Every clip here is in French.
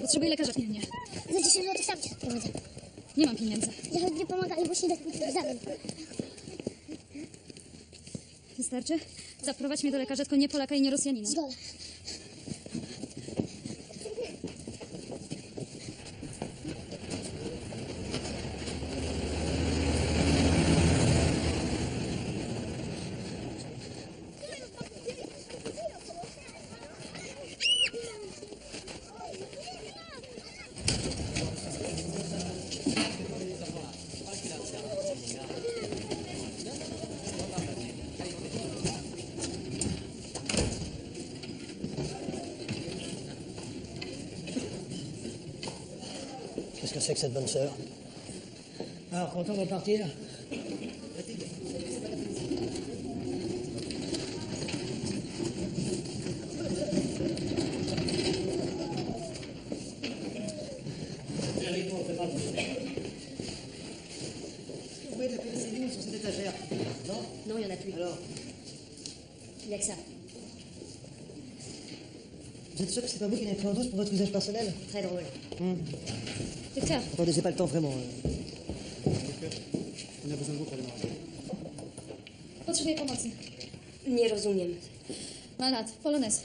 Potrzebuję lekarza pilnie. Za 10 zł sam cię odprowadzę. Nie mam pieniędzy. Ja chętnie pomagam, bo się idę w egzamin. Wystarczy? Zaprowadź mnie do lekarza, tylko nie Polaka i nie Rosjanina. Zgoda. Qu'est-ce que c'est que cette bonne sœur? Alors, content de repartir? Vous voyez de la pénicilline sur cette étagère? Non? Non, il n'y en a plus. Alors? Il n'y a que ça. Vous êtes sûr que c'est pas vous qui l'avez pris en dose pour votre usage personnel? Très drôle. Docteur, Attendez, j'ai pas le temps vraiment. On a besoin de vous pour démarrer. potrzebuję pomocy. Nie rozumiem. Ma lat, polonez.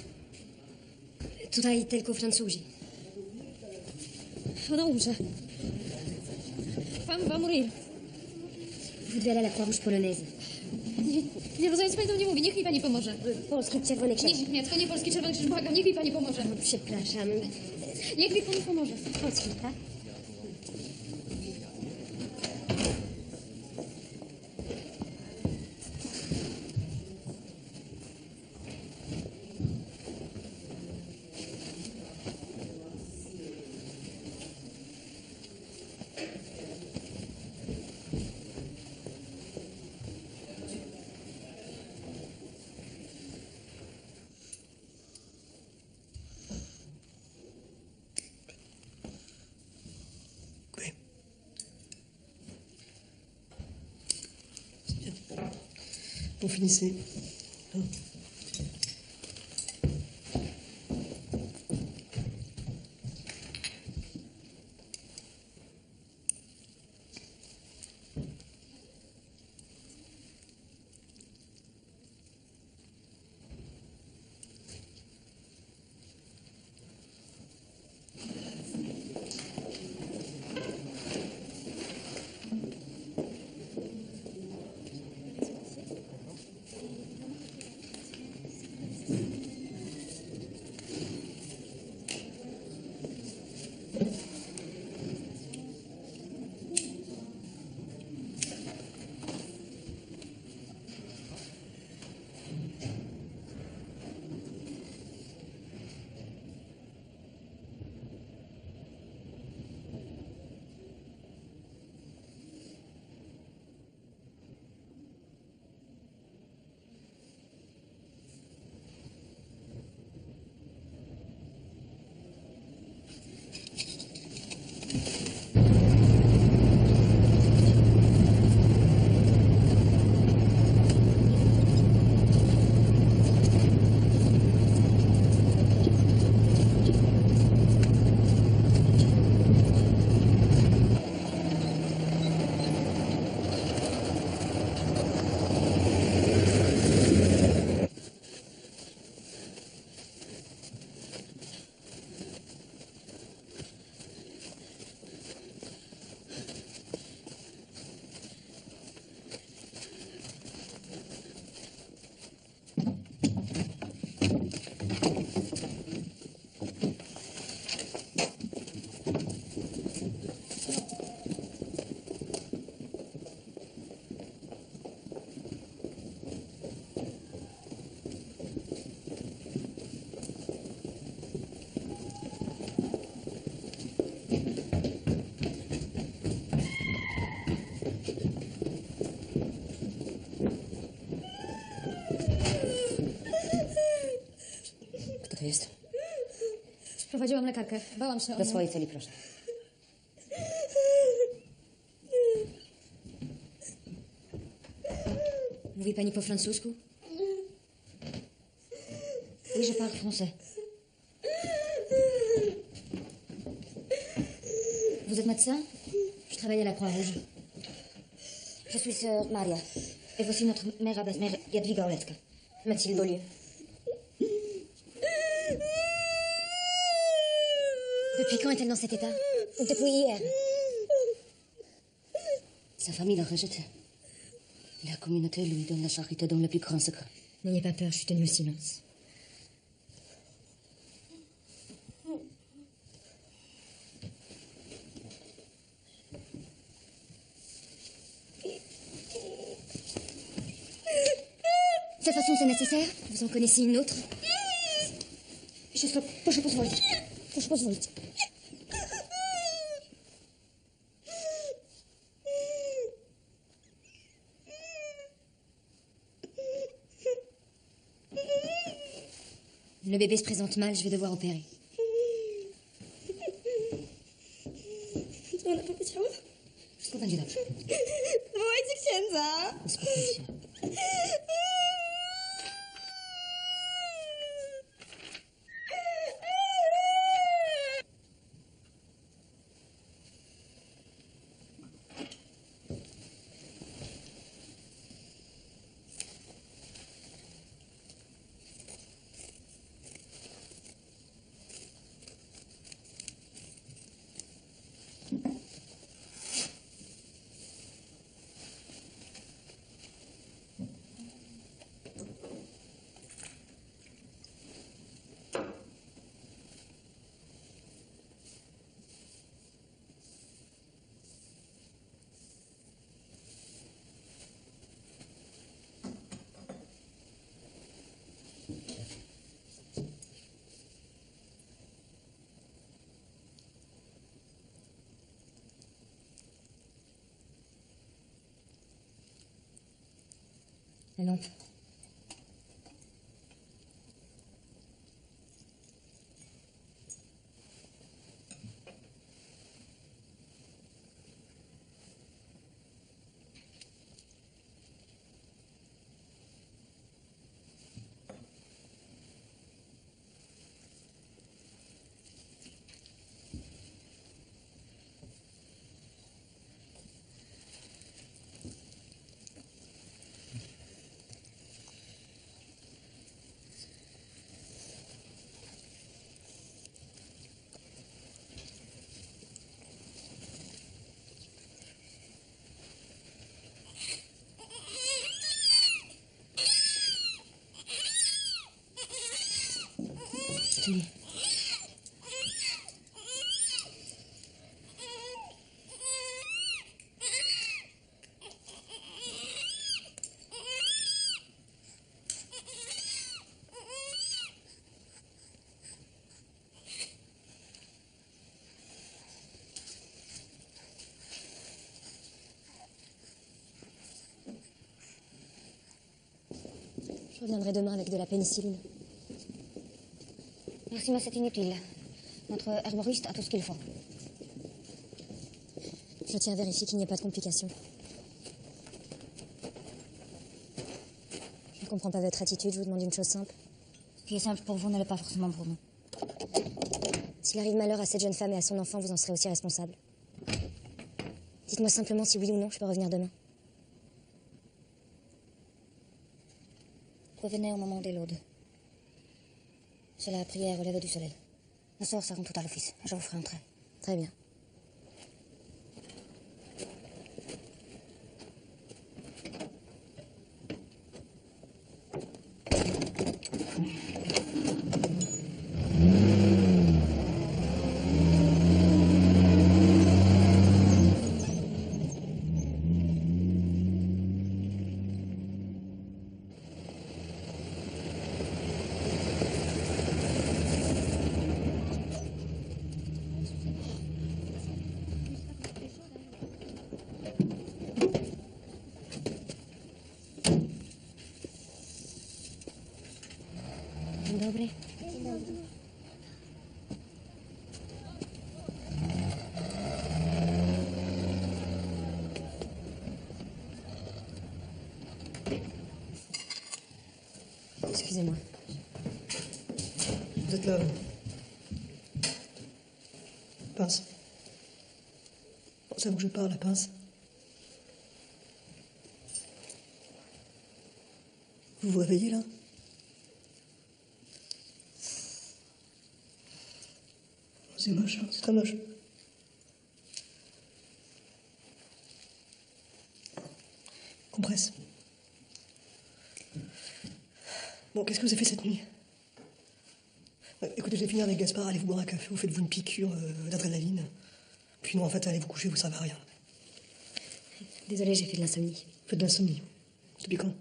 Tutaj tylko Francuzi. Ona umrze. Femme va mourir. Vous devez aller à la Croix-Rouge polonaise. Nie rozumiem, co pani do mnie mówi. Niech mi pani pomoże. Polski Czerwony Krzyż. Nie, tylko nie Polski Czerwony Krzyż, błagam. Niech mi pani pomoże. Przepraszam. Niech mi pani pomoże. Polski, tak? Oui. C'est bien. Vous finissez. Hein? To jest? Sprowadziłam lekarkę. Bałam się o Do nią. swojej celi, proszę. Mówi pani po francusku? Oui, je parle français. Vous êtes médecin? Je travaille à la Croix-Rouge. Je suis sœur Maria. Et voici notre mère abbesse, mère Jadwiga Olecka. Mathilde Beaulieu. Depuis quand est-elle dans cet état? Depuis hier. Sa famille l'a rejetée. La communauté lui donne la charité dans le plus grand secret. N'ayez pas peur, je suis tenue au silence. De toute façon, c'est nécessaire. Vous en connaissez une autre? Proszę pozwolić. Proszę pozwolić. Le bébé se présente mal, je vais devoir opérer. Co ona powiedziała? Wszystko będzie dobrze. Wołajcie księdza! Uspokój się. La lampe. Tenez. Je reviendrai demain avec de la pénicilline. Merci, mais c'est inutile. Notre herboriste a tout ce qu'il faut. Je tiens à vérifier qu'il n'y ait pas de complications. Je ne comprends pas votre attitude, je vous demande une chose simple. Ce qui est simple pour vous ne l'est pas forcément pour nous. S'il arrive malheur à cette jeune femme et à son enfant, vous en serez aussi responsable. Dites-moi simplement si oui ou non je peux revenir demain. Revenez au moment des laudes. C'est la prière au lever du soleil. Nos sœurs seront toutes à l'office. Je vous ferai entrer. Très bien. Dzień dobry. Excusez-moi. Vous êtes là. Pince. Bon, ça vaut que je parle, la pince. Vous vous réveillez, là? C'est moche, hein, c'est très moche. Compresse. Bon, qu'est-ce que vous avez fait cette nuit? Écoutez, je vais finir avec Gaspard, allez vous boire un café, vous faites-vous une piqûre d'adrénaline. Puis non, en fait, allez vous coucher, vous servez à rien. Désolée, j'ai fait de l'insomnie. Vous faites de l'insomnie. Depuis quand?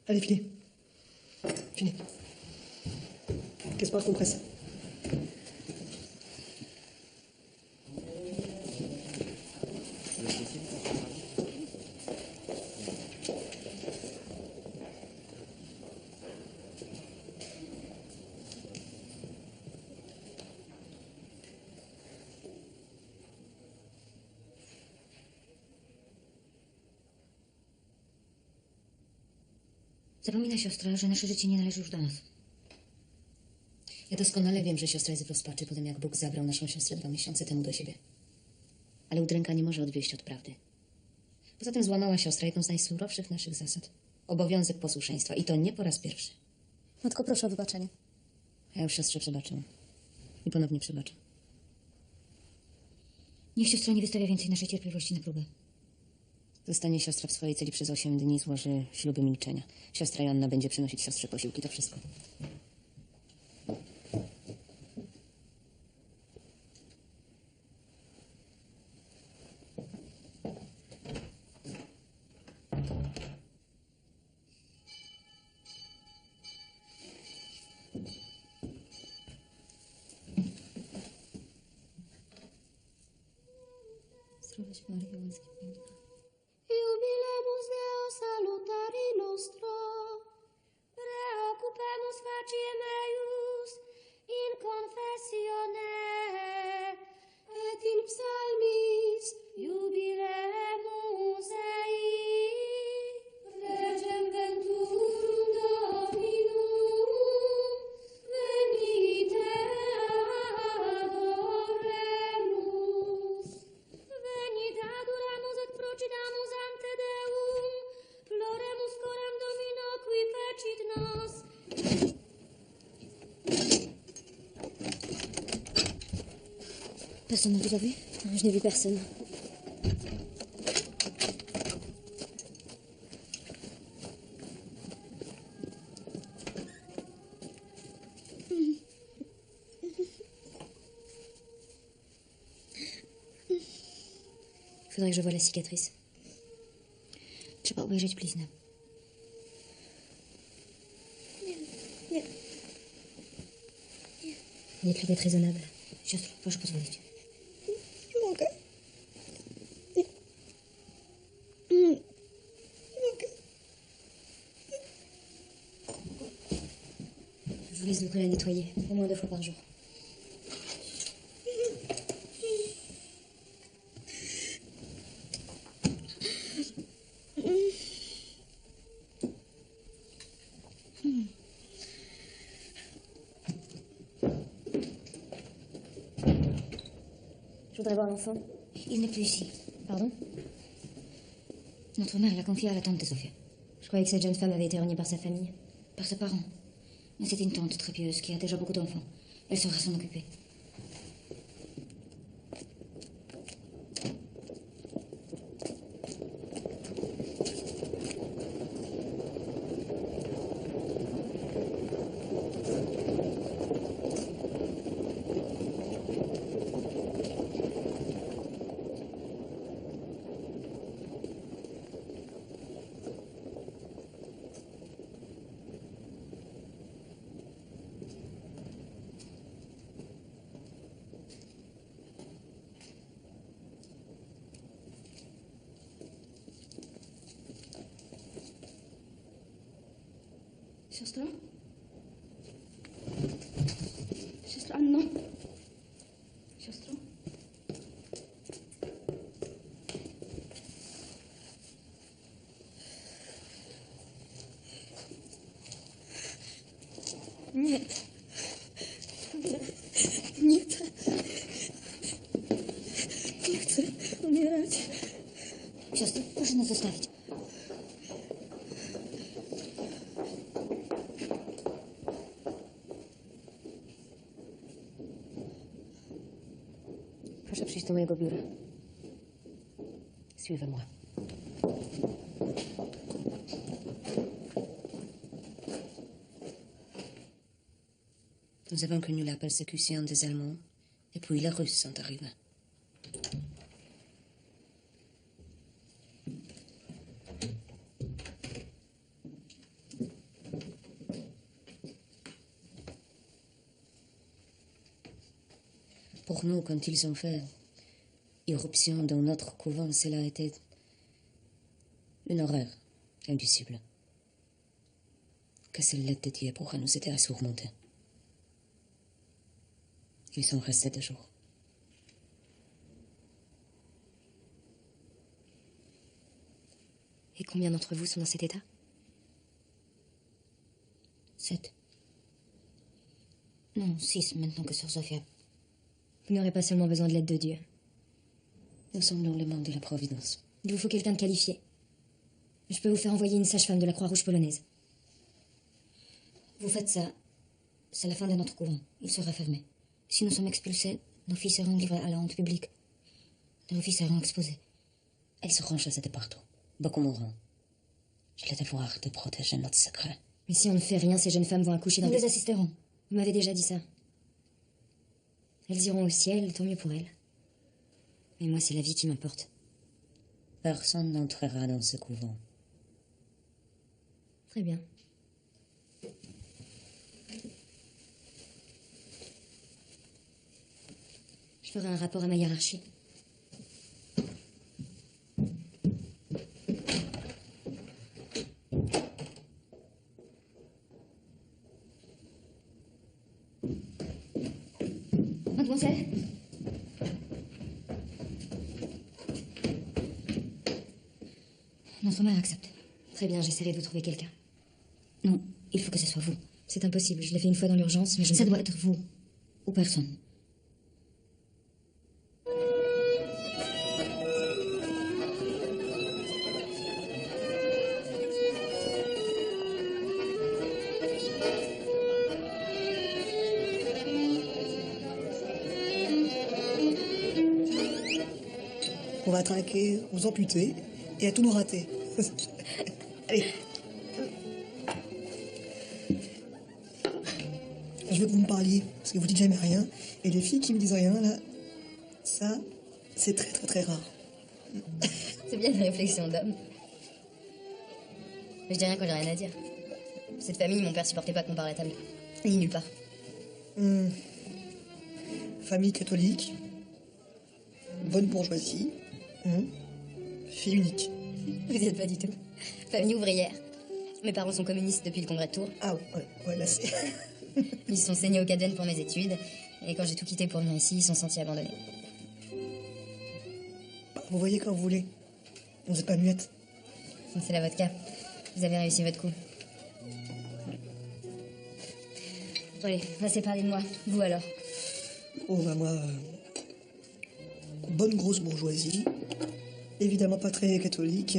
Allez, filez. Fini. Gaspard, compresse. Zapomina siostra, że nasze życie nie należy już do nas. Ja doskonale wiem, że siostra jest w rozpaczy po tym, jak Bóg zabrał naszą siostrę 2 miesiące temu do siebie. Ale udręka nie może odwieść od prawdy. Poza tym złamała siostra jedną z najsurowszych naszych zasad. Obowiązek posłuszeństwa. I to nie po raz pierwszy. Matko, proszę o wybaczenie. A ja już siostrze przebaczyłam. I ponownie przebaczę. Niech siostra nie wystawia więcej naszej cierpliwości na próbę. Zostanie siostra w swojej celi przez 8 dni, złoży śluby milczenia. Siostra Joanna będzie przynosić siostrze posiłki. To wszystko. Zdrowaś Maryjo, łaski pełna. Jubilemus Deo salutari nostro, preoccupemus faciem eius in confessione et in psalmis jubilemus ei. Regem venturum Dominum, venite adoremus. Venit adoramus et procidamus ante Deum, ploremus coram Domino qui fecit nos. Personne ne vous a vu? Je n'ai vu personne. Il faudrait que je voie la cicatrice. Trzeba obejrzeć bliznę. Dites-lui d'être raisonnable. Siostro, proszę pozwolić. Nie mogę. Je vous laisse donc la nettoyer, au moins 2 fois par jour. Je voudrais voir l'enfant. Il n'est plus ici. Pardon? Notre mère l'a confié à la tante de Sophia. Je croyais que cette jeune femme avait été réunie par sa famille. Par ses parents. Mais c'est une tante très pieuse qui a déjà beaucoup d'enfants. Elle saura s'en occuper. Siostro? Siostro Anno? Siostro? Nie. Nie. zostawić. Proszę przyjść do mojego biura. Suivez-moi. Nous avons connu la persécution des Allemands, et puis les Russes sont arrivés. Pour nous, quand ils ont fait irruption dans notre couvent, cela a été une horreur indicible. Que seule l'aide de Dieu pourra nous aider à surmonter. Ils sont restés 2 jours. Et combien d'entre vous sont dans cet état? 7. Non, 6 maintenant que Sœur Sophia. Vous n'aurez pas seulement besoin de l'aide de Dieu. Nous sommes dans le monde de la Providence. Il vous faut quelqu'un de qualifié. Je peux vous faire envoyer une sage-femme de la Croix-Rouge polonaise. Vous faites ça, c'est la fin de notre couvent. Il sera fermé. Si nous sommes expulsés, nos filles seront livrées à la honte publique. Nos filles seront exposées. Elles seront chassées de partout. Beaucoup mourront. J'ai le devoir de protéger notre secret. Mais si on ne fait rien, ces jeunes femmes vont accoucher dans Nous les assisterons. Vous m'avez déjà dit ça. Elles iront au ciel, tant mieux pour elles. Mais moi, c'est la vie qui m'importe. Personne n'entrera dans ce couvent. Très bien. Je ferai un rapport à ma hiérarchie. Mademoiselle? Notre mère accepte. Très bien, j'essaierai de vous trouver quelqu'un. Non, il faut que ce soit vous. C'est impossible, je l'ai fait une fois dans l'urgence, mais je ne Ça peux doit pas- être vous. Ou personne. On va trinquer, vous amputer et à tout nous rater. Allez. Je veux que vous me parliez, parce que vous dites jamais rien. Et les filles qui me disent rien, là, ça, c'est très très très rare. C'est bien une réflexion d'homme. Mais je dis rien quand j'ai rien à dire. Cette famille, mon père supportait pas qu'on parle à table. Ni nulle part. Famille catholique, bonne bourgeoisie, fille unique. Vous y êtes pas du tout. Famille ouvrière. Mes parents sont communistes depuis le congrès de Tours. Ah ouais, là c'est... Ils se sont saignés au Cadenne pour mes études. Et quand j'ai tout quitté pour venir ici, ils se sont sentis abandonnés. Vous voyez quand vous voulez. Vous n'êtes pas muette. C'est la vodka. Vous avez réussi votre coup. Bon, allez, assez parler de moi. Vous alors? Oh bah moi, bonne grosse bourgeoisie, évidemment pas très catholique.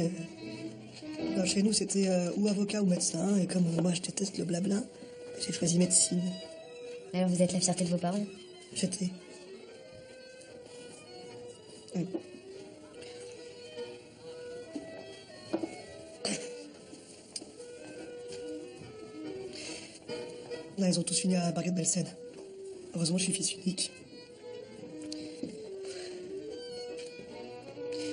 Ben, chez nous c'était ou avocat ou médecin, et comme moi je déteste le blabla, j'ai choisi médecine. Alors vous êtes la fierté de vos parents? J'étais. Là ils ont tous fini à Barguet de Belsen. Heureusement je suis fils unique.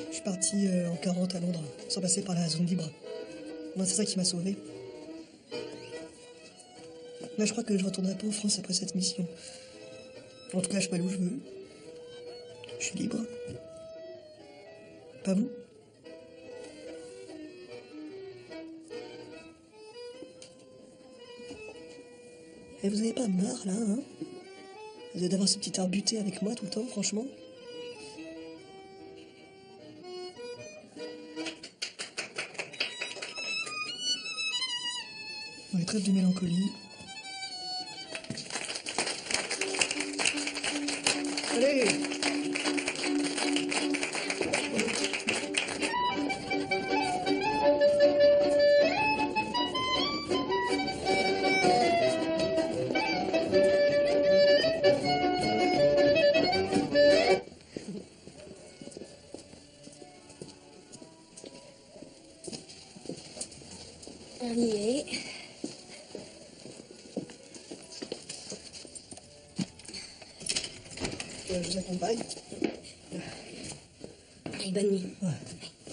Je suis parti en 40 à Londres, sans passer par la zone libre. Moi, c'est ça qui m'a sauvé. Là, je crois que je retournerai pas en France après cette mission. En tout cas, je peux aller où je veux. Je suis libre. Pas vous? Et vous avez pas marre, là, hein? D'avoir ce petit arbuté avec moi tout le temps, franchement? On est trêve de mélancolie. Allez! je vous accompagne. Allez, bonne nuit. Ouais.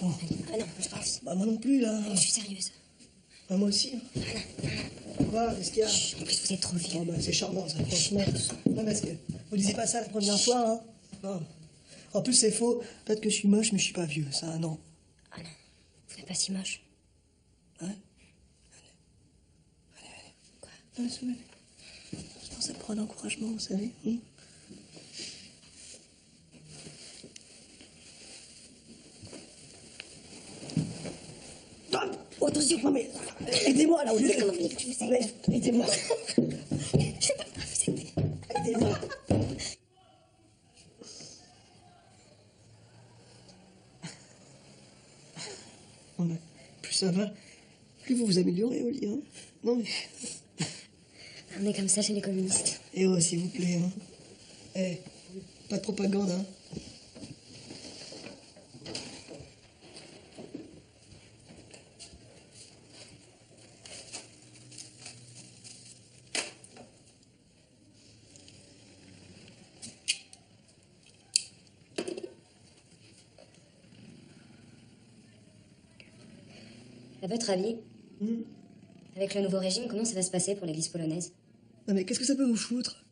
Bon. Ah non, je pense. Bah, moi non plus, là. Je suis sérieuse. Bah, moi aussi. Quoi, qu'est-ce qu'il y a? En plus, vous êtes trop vieux. Oh, bah, c'est charmant, ça, franchement. Non, parce que vous disiez pas ça la première fois, hein. Non. En plus, c'est faux. Peut-être que je suis moche, mais je suis pas vieux, ça, non. Ah non, vous n'êtes pas si moche. Hein? Quoi? Allez. Je pense à prendre encouragement, vous savez. Oh, attention, non mais aidez-moi là, Olivier. Aidez-moi. Je peux pas vous aider. Aidez-moi. Non, mais plus ça va, plus vous vous améliorez, Olivier. Hein. Non mais. On est comme ça chez les communistes. Eh oh, s'il vous plaît. Hein. Eh, pas de propagande, hein. À votre avis, avec le nouveau régime, comment ça va se passer pour l'église polonaise? Non mais qu'est-ce que ça peut vous foutre?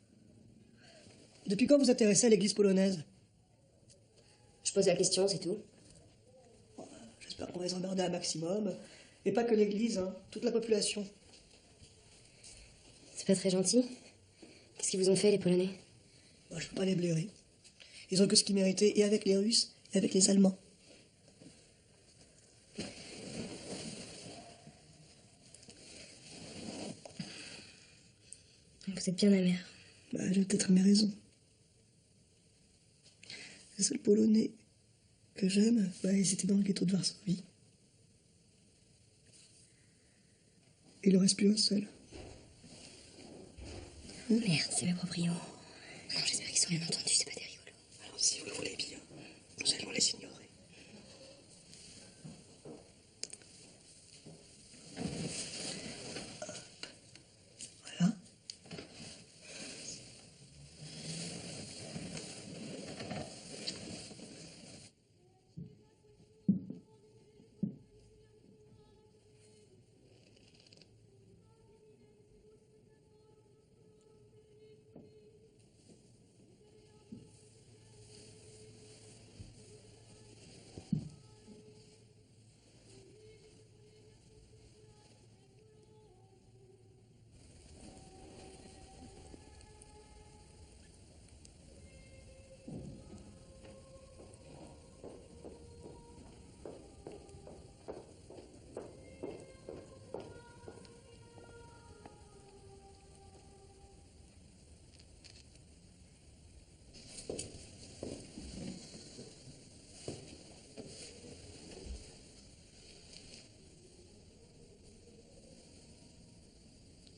Depuis quand vous vous intéressez à l'église polonaise? Je pose la question, c'est tout. J'espère qu'on va les emmerder un maximum. Et pas que l'église, hein, toute la population. C'est pas très gentil. Qu'est-ce qu'ils vous ont fait, les Polonais? Bah, je peux pas les blairer. Ils ont que ce qu'ils méritaient, et avec les Russes, et avec les Allemands. Vous êtes bien amère. Bah, j'ai peut-être mes raisons. Le seul Polonais que j'aime, bah, ils étaient dans le ghetto de Varsovie. Il en reste plus un seul. Merde, c'est mes proprios. Non, j'espère qu'ils sont rien entendus, c'est pas des rigolos. Alors, si vous le voulez bien, nous allons les ignorer. Voilà.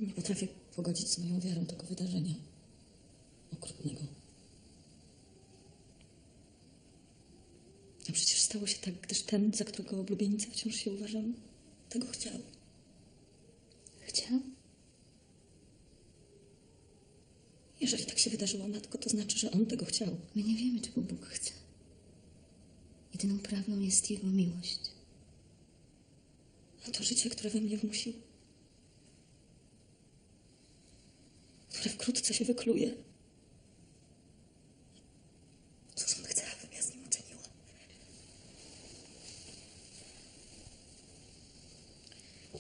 Nie potrafię pogodzić z moją wiarą tego wydarzenia. Okrutnego. A przecież stało się tak, gdyż ten, za którego oblubienicę wciąż się uważam, tego chciał. Chciał? Jeżeli tak się wydarzyło, matko, to znaczy, że on tego chciał. My nie wiemy, czego Bóg chce. Jedyną prawdą jest Jego miłość. A to życie, które we mnie wmusił, które wkrótce się wykluje. Cóż on chce, abym ja z nim uczyniła?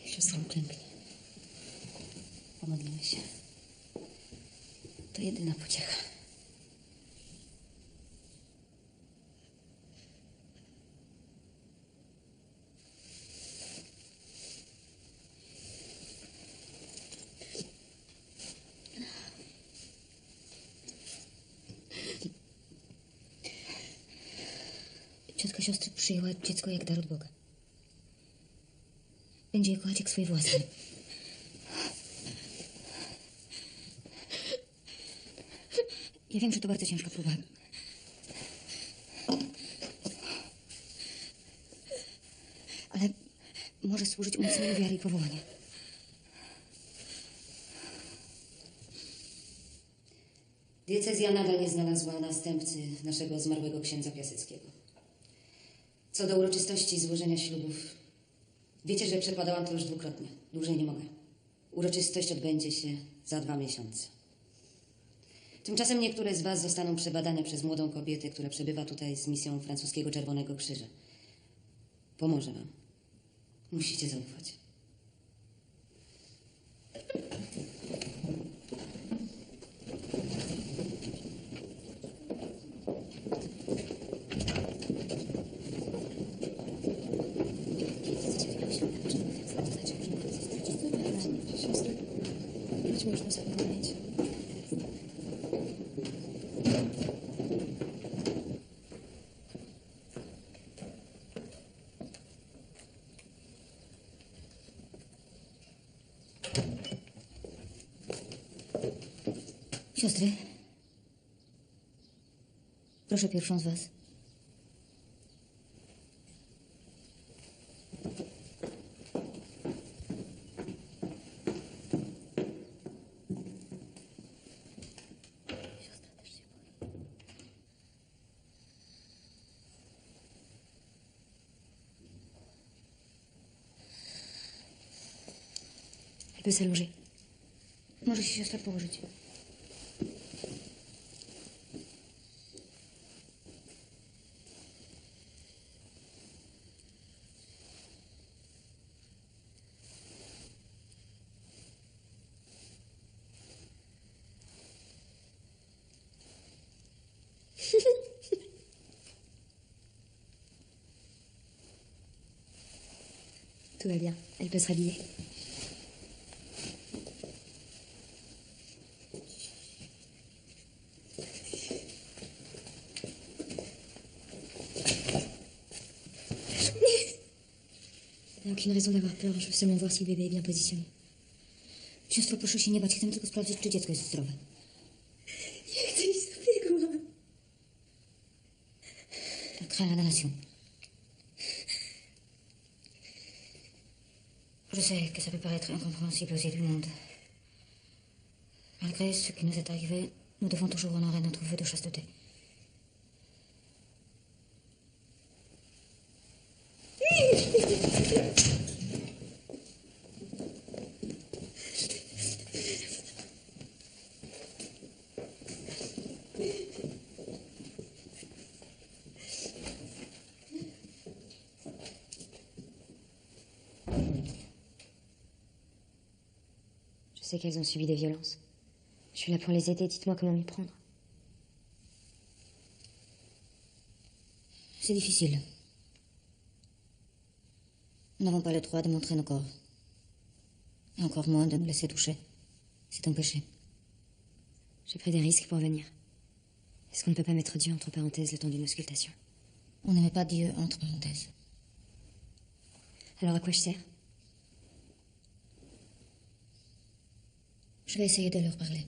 Siostro, uklęknij. Pomodlimy się. To jedyna pociecha. Ciotka siostry przyjęła dziecko jak dar od Boga. Będzie je kochać jak swoje własne. Ja wiem, że to bardzo ciężka próba. Ale może służyć umocnieniu wiary i powołania. Diecezja nadal nie znalazła następcy naszego zmarłego księdza Piaseckiego. Co do uroczystości złożenia ślubów, wiecie, że przekładałam to już dwukrotnie. Dłużej nie mogę. Uroczystość odbędzie się za 2 miesiące. Tymczasem niektóre z was zostaną przebadane przez młodą kobietę, która przebywa tutaj z misją francuskiego Czerwonego Krzyża. Pomoże wam. Musicie zaufać. Chodźmy, już sobie pomyśleć. Siostry, proszę pierwszą z was. Elle peut s'allonger. Może się siostra położyć. Tout va bien. Elle peut se rhabiller. Il n'y a aucune raison d'avoir peur. Je veux seulement voir si le bébé est bien positionné. Siostro, proszę się nie bać. Chcemy tylko sprawdzić, czy dziecko jest zdrowe. Jak ty sobie go? Crains la damnation. Je sais que ça peut paraître incompréhensible aux yeux du monde. Malgré ce qui nous est arrivé, nous devons toujours honorer notre vœu de chasteté. Je sais qu'elles ont subi des violences. Je suis là pour les aider. Dites-moi comment m'y prendre. C'est difficile. Nous n'avons pas le droit de montrer nos corps. Et encore moins de nous laisser toucher. C'est un péché. J'ai pris des risques pour venir. Est-ce qu'on ne peut pas mettre Dieu entre parenthèses le temps d'une auscultation? On ne met pas Dieu entre parenthèses. Alors à quoi je sers? Je vais essayer de leur parler.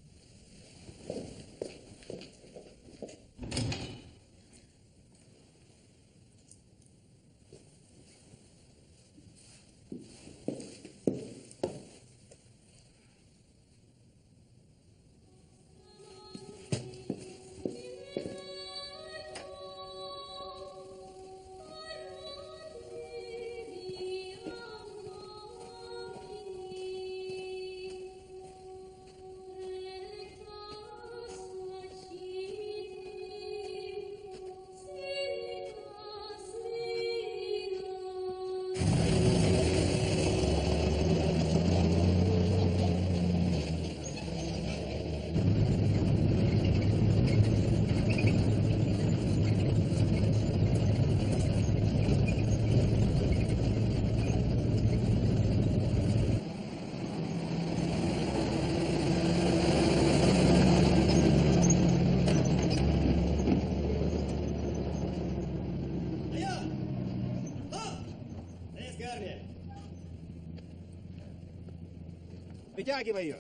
Вытягивай ее.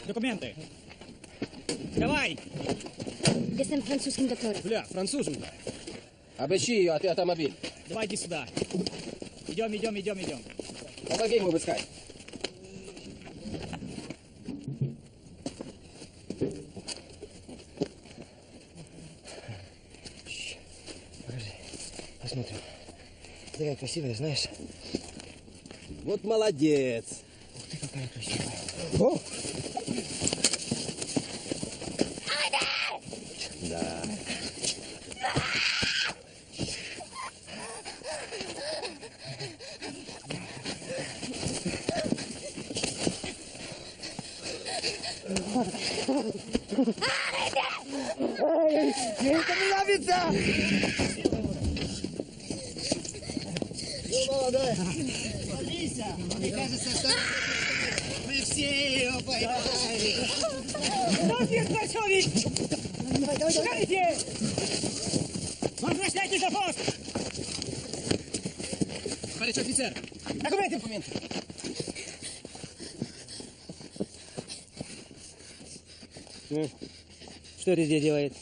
Документы. Давай. Jestem francuskim doktorem. Бля, француженка. Обыщи ее, а ты автомобиль. Давай иди сюда. Идем. Помоги ему обыскать. Такая красивая, знаешь. Вот молодец. Ух ты, какая красивая. О! Да. Это нравится! Ну, молодая. Смотрися, мне кажется, что мы все ее поймали. Молодец, Варшовик! Шагайте! Возвращайтесь на пост! Товарищ офицер, Документы! документы. Ну, что ты здесь делает?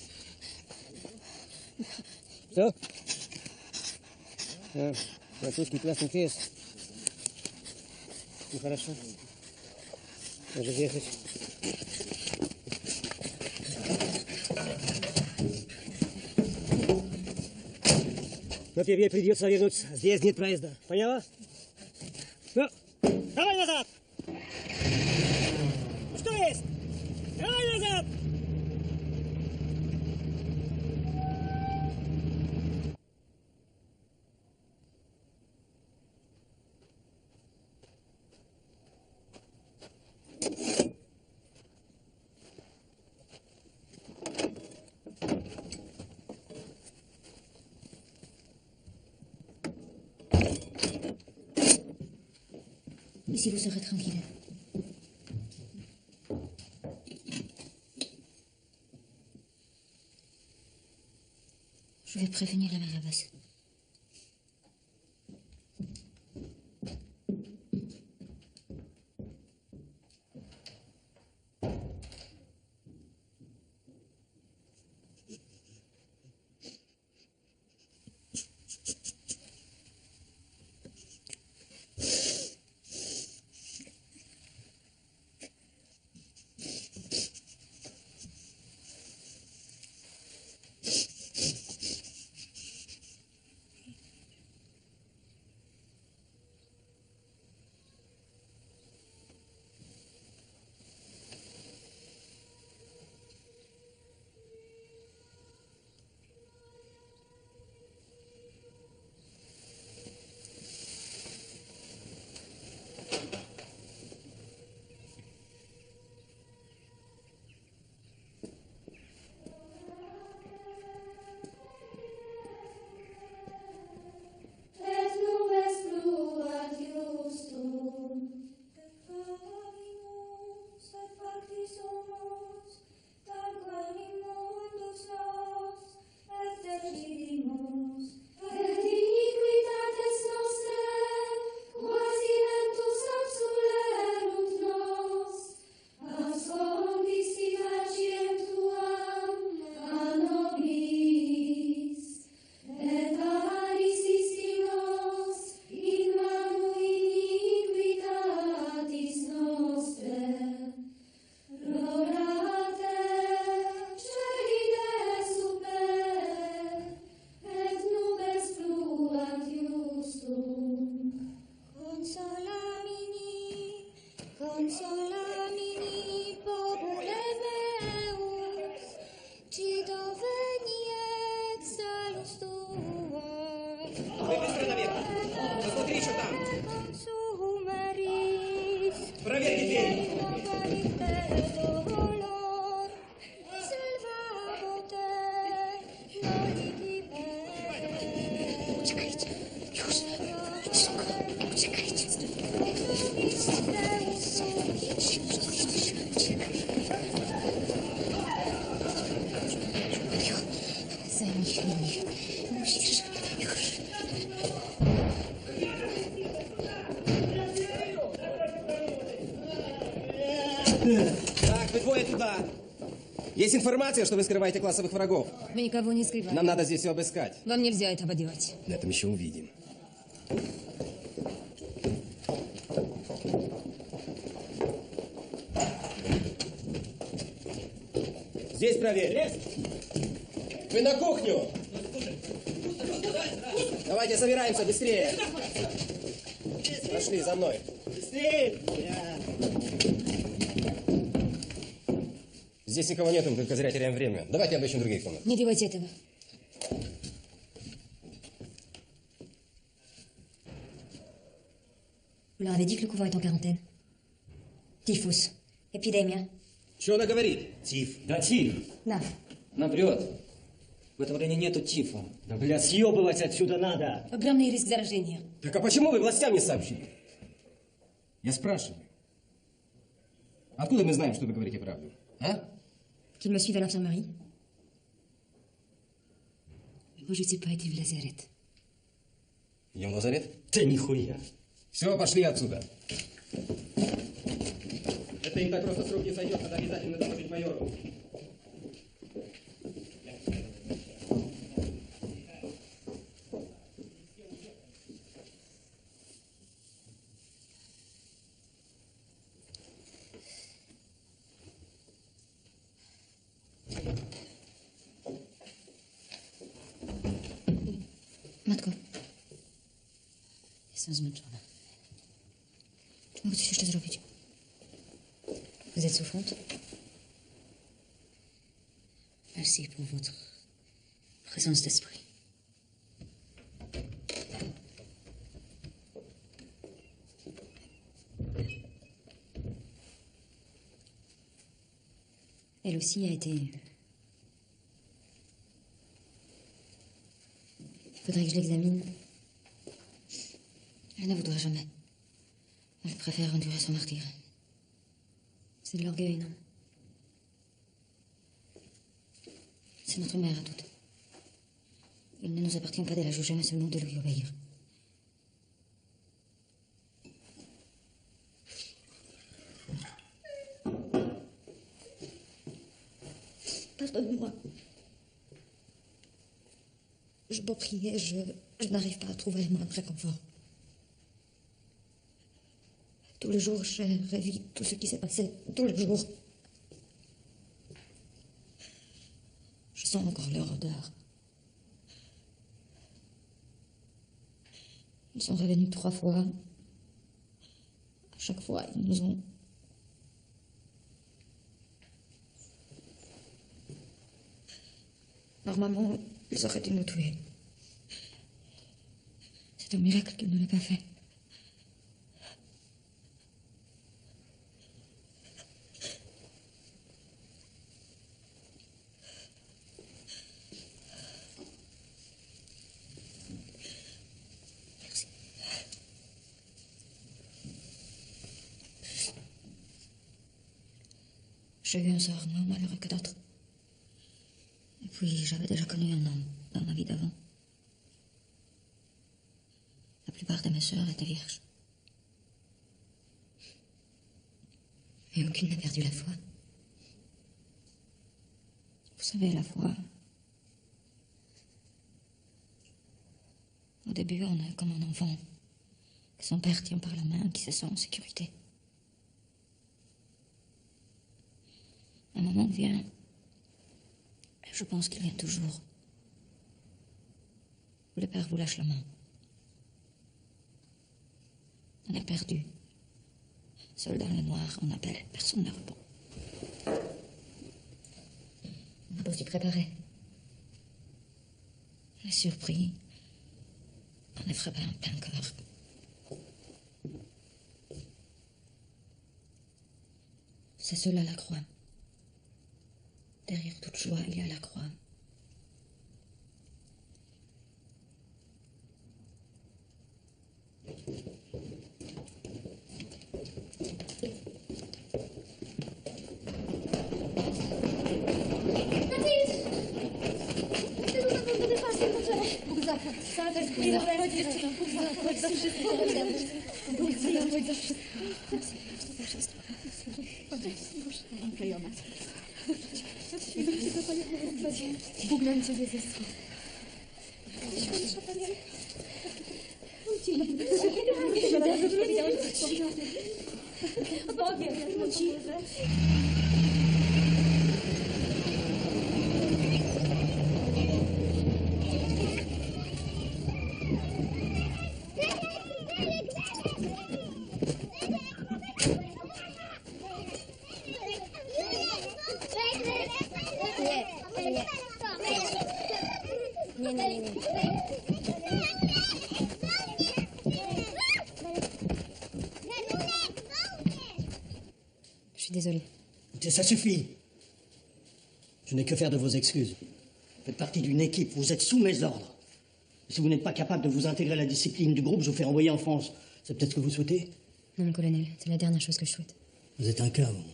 Что? Французский красный крест. Ну, хорошо. Можно ехать. Но тебе придется вернуться. Здесь нет проезда. Поняла? Ну, давай назад! Что есть? Давай назад! Ici, vous serez tranquille. Je vais prévenir la mère Abbas. Посмотри, что там. Проверьте дверь. Так, вы двое туда. Есть информация, что вы скрываете классовых врагов? Мы никого не скрываем. Нам надо здесь все обыскать. Вам нельзя этого делать. На этом еще увидим. Здесь проверь. Вы на кухню. Давайте собираемся, быстрее. Пошли, за мной. Здесь никого нету, мы только зря теряем время. Давайте обыщем другие комнаты. Не делайте этого. Vous leur avez dit que le couvent est en quarantaine. Typhus. Épidémie. Что она говорит? Тиф. Да тиф. На. Она врет. В этом районе нету тифа. Да, блядь, съебывать отсюда надо. Огромный риск заражения. Так а почему вы властям не сообщили? Я спрашиваю. Откуда мы знаем, что вы говорите правду? А? Qu'ils me suivent à l'infirmerie. Moi, je ne sais pas, est-il в лазарет. Идем в лазарет? Да нихуя. Все, пошли отсюда. Это им так просто с рук не сойдет, надо обязательно доложить майору. Matko. Jestem zmęczona. Czy mogę coś jeszcze zrobić? Vous êtes souffrante? Merci pour votre présence d'esprit. Elle aussi a été... Il faudrait que je l'examine. Elle ne voudra jamais. Elle préfère endurer son martyre. C'est de l'orgueil, non? C'est notre mère à toutes. Il ne nous appartient pas de la juger, mais seulement de lui obéir. Pardonne-moi. Je dois prier, je n'arrive pas à trouver le moindre réconfort. Tous les jours, je revis tout ce qui s'est passé. Tous les jours. Je sens encore leur odeur. Ils sont revenus 3 fois. À chaque fois, ils nous ont... Normalement, ils auraient dû nous tuer. C'est un miracle qu'ils ne l'aient pas fait. Merci. J'ai eu un sort moins malheureux que d'autres. Et puis, j'avais déjà connu un homme dans ma vie d'avant. La plupart de mes sœurs étaient vierges. Et aucune n'a perdu la foi. Vous savez, la foi... Au début, on est comme un enfant que son père tient par la main, qui se sent en sécurité. Un moment vient... Je pense qu'il vient toujours. Où le père vous lâche la main. On est perdu. Seul dans le noir, on appelle. Personne ne répond. On a beau s'y préparer. On est surpris. On est frappé en plein cœur. C'est cela la croix. Derrière toute joie, il y a la croix. Bóg nam Ciebie zesłał. Bogie, Nie, nie, nie, nie. Je suis désolée. Écoutez, ça suffit. Je n'ai que faire de vos excuses. Vous faites partie d'une équipe, vous êtes sous mes ordres. Et si vous n'êtes pas capable de vous intégrer à la discipline du groupe, je vous fais envoyer en France. C'est peut-être ce que vous souhaitez? Non, mon colonel, c'est la dernière chose que je souhaite. Vous êtes un cas, vous.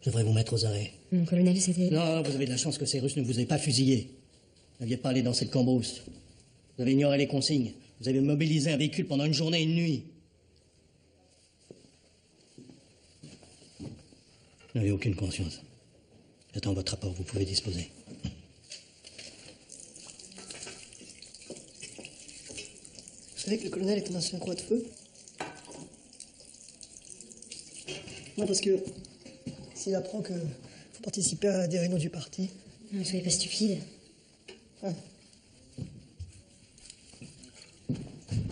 Je devrais vous mettre aux arrêts. Mon colonel, c'était... Non, vous avez de la chance que ces Russes ne vous aient pas fusillé. Vous n'aviez pas allé dans cette cambrousse. Vous avez ignoré les consignes. Vous avez mobilisé un véhicule pendant une journée et une nuit. Vous n'avez aucune conscience. J'attends votre rapport, vous pouvez disposer. Vous savez que le colonel est un ancien croix de feu? Non, parce que s'il apprend que vous participez à des réunions du parti... Non, ne soyez pas stupide. Ah.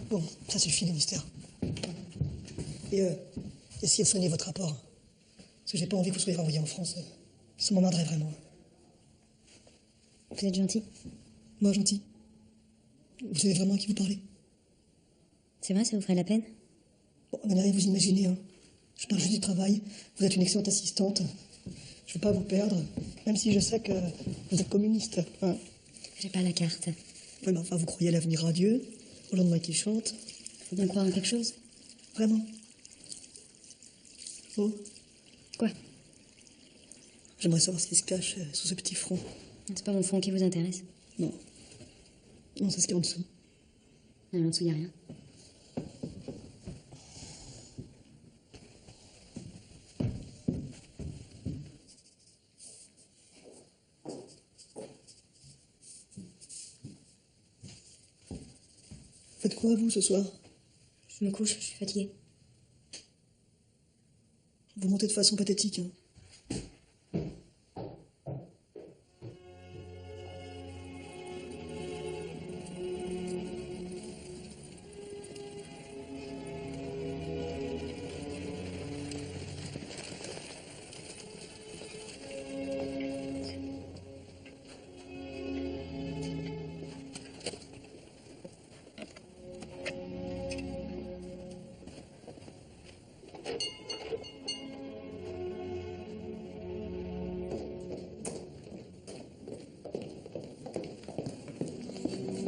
Bon, ça suffit, les mystères. Et essayez de soigner votre rapport. Parce que j'ai pas envie que vous soyez renvoyé en France. Ça m'emmerderait vraiment. Vous êtes gentil. Moi, gentil. Vous savez vraiment à qui vous parlez? C'est vrai, ça vous ferait la peine? Bon, n'allez rien vous imaginer, hein. Je parle juste du travail. Vous êtes une excellente assistante. Je veux pas vous perdre, même si je sais que vous êtes communiste. Hein. J'ai pas la carte. Ouais, mais enfin, vous croyez à l'avenir radieux, au lendemain qui chante. Faut bien croire en quelque chose. Vraiment? Oh, Quoi? j'aimerais savoir ce qui se cache sous ce petit front. C'est pas mon front qui vous intéresse. Non. Non, c'est ce qu'il y a en dessous. Non, en dessous, y a rien. Faites quoi, vous, ce soir? Je me couche, je suis fatiguée. Vous montez de façon pathétique, hein.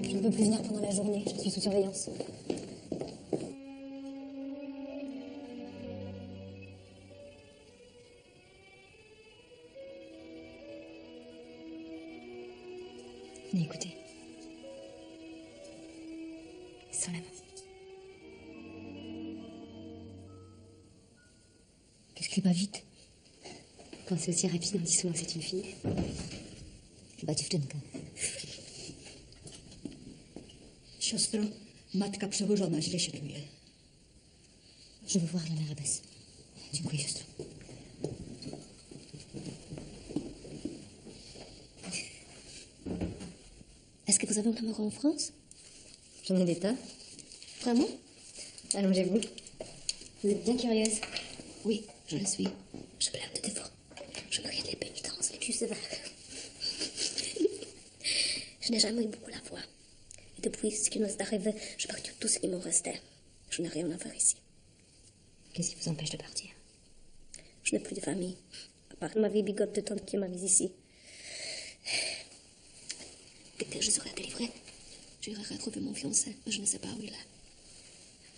Je ne peux plus venir pendant la journée, je suis sous surveillance. Venez, écoutez. Sans la main. Qu'est-ce qui va vite? Quand c'est aussi rapide, on dit souvent que c'est une fille. Chyba dziewczynka. Siostro, matka przełożona źle się czuje. Je veux voir la mère abbesse. Dziękuję, siostro. Est-ce que vous avez un amoureux en France? J'en ai des tas. Vraiment? Allongez-vous. Vous êtes bien curieuse. Oui, je le suis. Je blâme de défaut. Je me regarde les pénitences les plus sévères. Je n'ai jamais eu beaucoup la voix. Et depuis ce qui nous est arrivé, j'ai perdu tout ce qui me restait. Je n'ai rien à faire ici. Qu'est-ce qui vous empêche de partir? Je n'ai plus de famille. À part ma vieille bigote de tante qui m'a mise ici. Dès que je serai délivrée, j'irai retrouver mon fiancé, mais je ne sais pas où il est.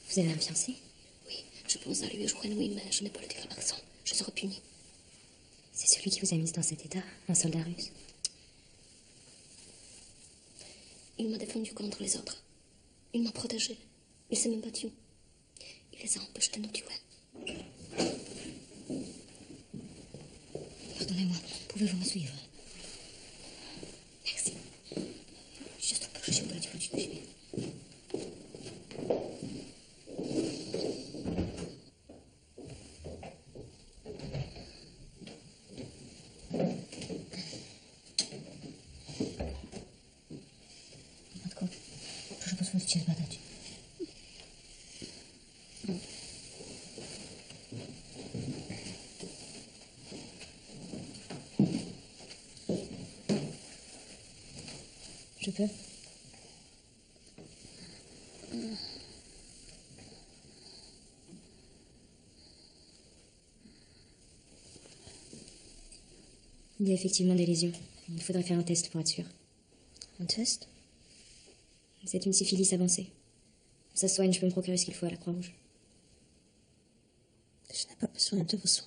Vous avez un fiancé? Oui, je pense à lui jour et nuit, mais je n'ai pas le dire à personne. Je serai punie. C'est celui qui vous a mise dans cet état, un soldat russe. Il m'a défendu contre les autres. Il m'a protégée. Il s'est même battu. Il les a empêchés de nous tuer. Pardonnez-moi, pouvez-vous me suivre? Merci. Juste pour que je suis au du suivi. Matko, proszę pozwolić cię zbadać. Je peux. Il y a effectivement des lésions. Il faudrait faire un test pour être sûr. Un test? C'est une syphilis avancée. Ça se soigne, je peux me procurer ce qu'il faut à la Croix-Rouge. Je n'ai pas besoin de vos soins.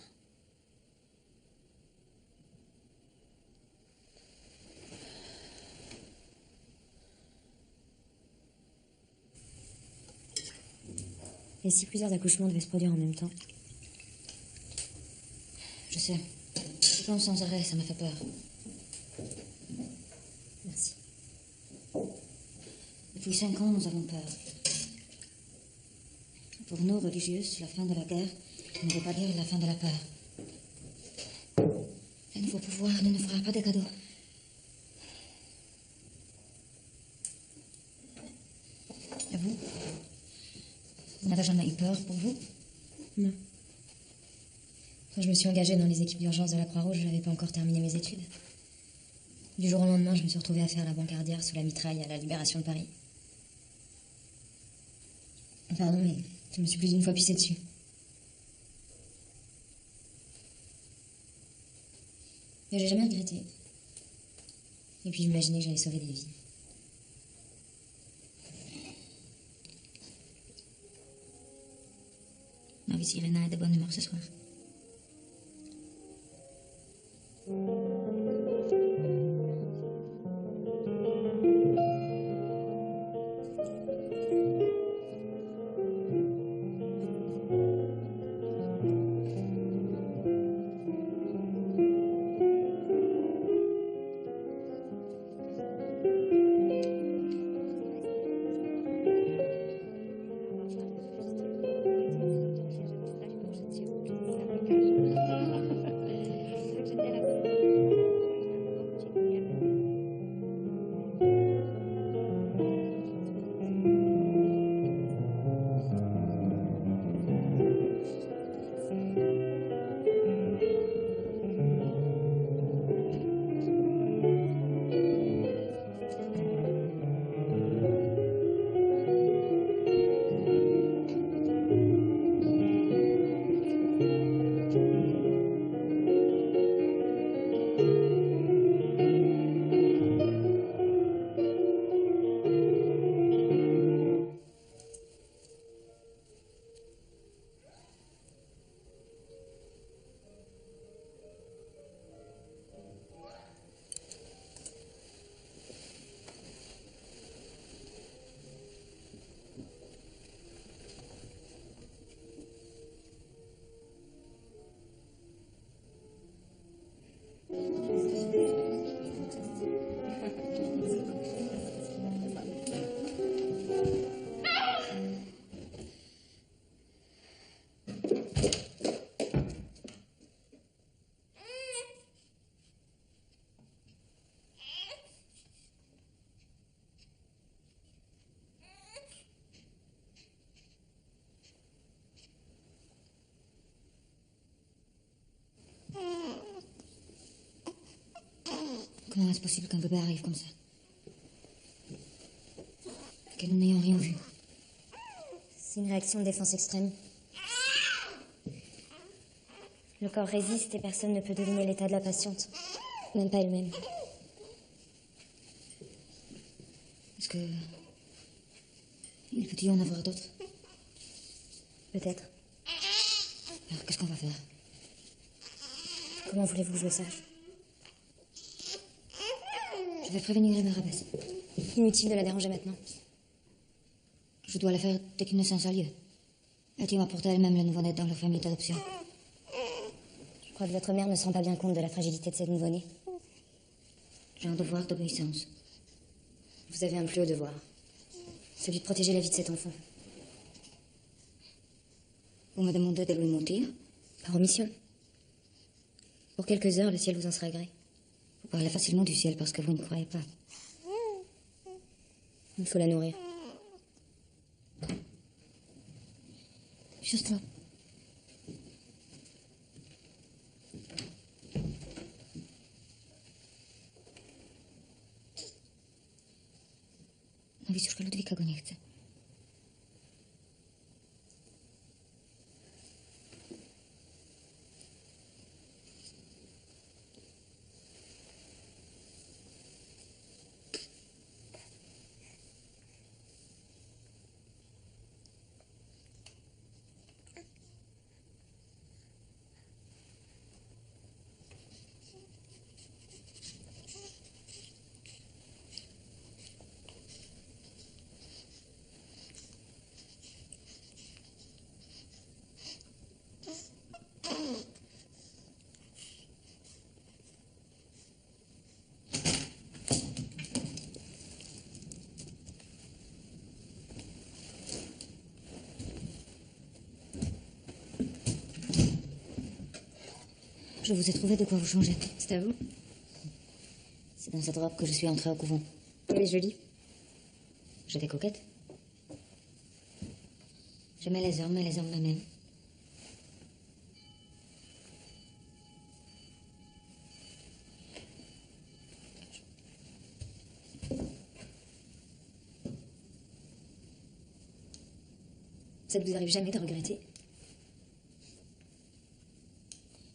Et si plusieurs accouchements devaient se produire en même temps? Je sais. Je pense sans arrêt, ça m'a fait peur. Merci. Depuis 5 ans, nous avons peur. Pour nous, religieuses, la fin de la guerre ne veut pas dire la fin de la peur. Un nouveau pouvoir ne nous fera pas de cadeaux. Et vous? Vous n'avez jamais eu peur pour vous? Non. Quand je me suis engagée dans les équipes d'urgence de la Croix-Rouge, je n'avais pas encore terminé mes études. Du jour au lendemain, je me suis retrouvée à faire la bancardière sous la mitraille à la Libération de Paris. Pardon, mais je me suis plus d'une fois pissée dessus. Mais j'ai jamais regretté. Et puis j'imaginais que j'allais sauver des vies. Ma vie, Irena est de bonne humeur ce soir. Comment est-ce possible qu'un bébé arrive comme ça? Que nous n'ayons rien vu. C'est une réaction de défense extrême. Le corps résiste et personne ne peut deviner l'état de la patiente. Même pas elle-même. Est-ce que... il peut y en avoir d'autres? Peut-être. Alors, qu'est-ce qu'on va faire? Comment voulez-vous que je le sache? Je vais prévenir les Barabès. Inutile de la déranger maintenant. Je dois le faire dès qu'une naissance a lieu. Elle m'a porté elle-même le nouveau-né dans leur famille d'adoption. Je crois que votre mère ne se rend pas bien compte de la fragilité de cette nouveau-née. J'ai un devoir d'obéissance. Vous avez un plus haut devoir. Celui de protéger la vie de cet enfant. Vous me demandez de lui mentir? Par omission. Pour quelques heures, le ciel vous en sera gré. Vous parlez facilement du ciel parce que vous ne croyez pas. Il faut la nourrir. Juste là. Wisiuszka Ludwika go nie chce. Je vous ai trouvé de quoi vous changer. C'est à vous. C'est dans cette robe que je suis entrée au couvent. Elle est jolie. J'étais coquette. J'aimais les hommes et les hommes m'aimaient. Ça ne vous arrive jamais de regretter?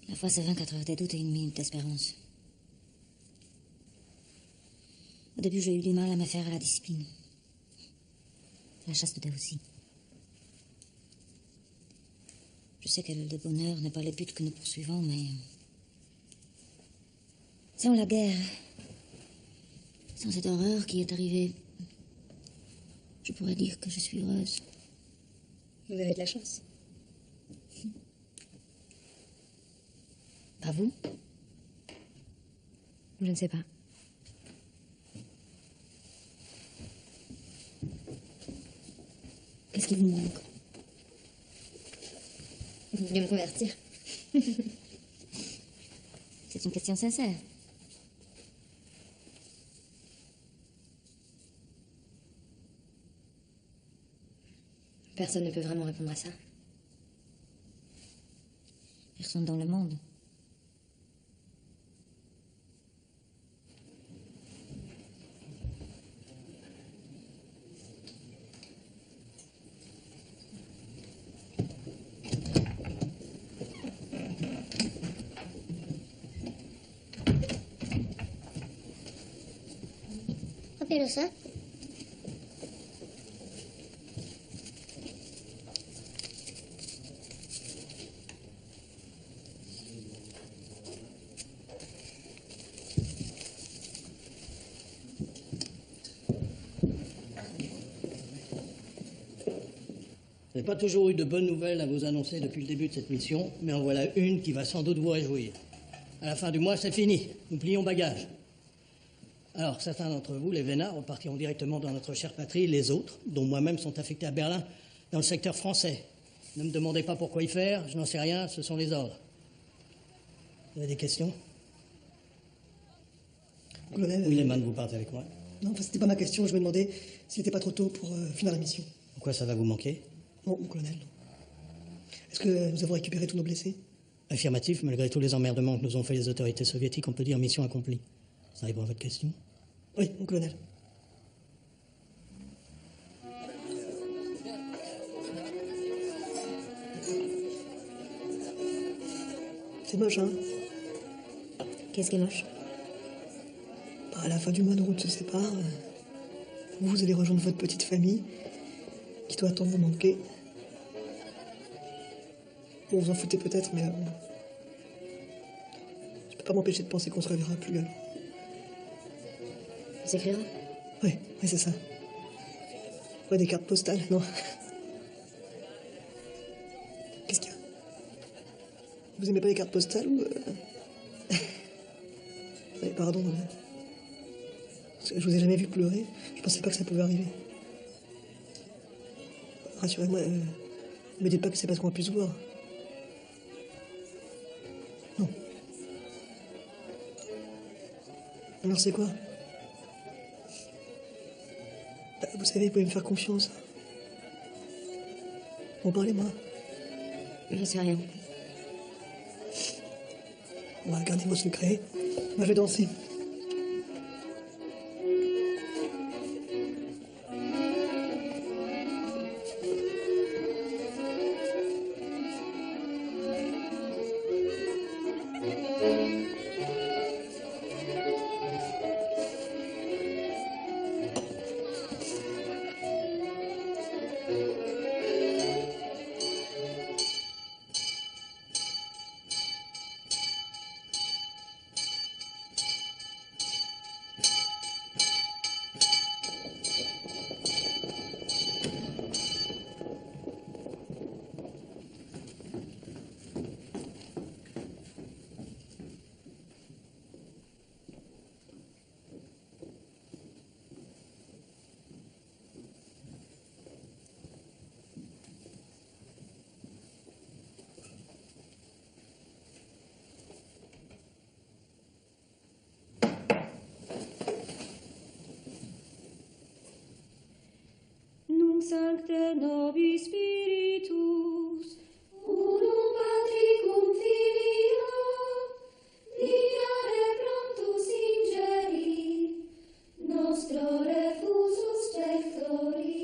La foi, c'est 24 heures de doute et une minute d'espérance. Au début, j'ai eu du mal à me faire à la discipline. La chasteté aussi. Je sais que le bonheur n'est pas le but que nous poursuivons, mais... sans la guerre, sans cette horreur qui est arrivée, je pourrais dire que je suis heureuse. Vous avez de la chance. Pas vous? Je ne sais pas. Qu'est-ce qui vous manque? Vous voulez me convertir? C'est une question sincère. Personne ne peut vraiment répondre à ça. Personne dans le monde. Rappelez-le ça. Je n'ai pas toujours eu de bonnes nouvelles à vous annoncer depuis le début de cette mission, mais en voilà une qui va sans doute vous réjouir. À la fin du mois, c'est fini. Nous plions bagages. Alors, certains d'entre vous, les Vénards, repartiront directement dans notre chère patrie. Les autres, dont moi-même, sont affectés à Berlin, dans le secteur français. Ne me demandez pas pourquoi y faire, je n'en sais rien, ce sont les ordres. Vous avez des questions? Colonel. Oui, Lehmann, vous partez avec moi. Non, c'était pas ma question. Je me demandais s'il n'était pas trop tôt pour finir la mission. Pourquoi ça va vous manquer? Non, mon colonel. Est-ce que nous avons récupéré tous nos blessés? Affirmatif, malgré tous les emmerdements que nous ont fait les autorités soviétiques, on peut dire mission accomplie. Ça répond à votre question? Oui, mon colonel. C'est moche, hein? Qu'est-ce qui est moche? À la fin du mois, nos routes se séparent. Vous allez rejoindre votre petite famille, qui doit tant vous manquer. Bon, vous en foutez peut-être, mais... je peux pas m'empêcher de penser qu'on se reverra plus. On s'écrira? Oui, c'est ça. Ouais, des cartes postales, non. Qu'est-ce qu'il y a? Vous aimez pas les cartes postales ou... Ouais, pardon, je vous ai jamais vu pleurer. Je pensais pas que ça pouvait arriver. Rassurez-moi, me dites pas que c'est parce qu'on a pu se voir. Non. Alors c'est quoi? Vous savez, vous pouvez me faire confiance. Bon, parlez-moi. Je sais rien. Bon, gardez vos secrets. Moi, je vais danser. Pastre nobis Spiritus, unum Patricum Filio, diare promptus ingeri, nostro refusus pectori,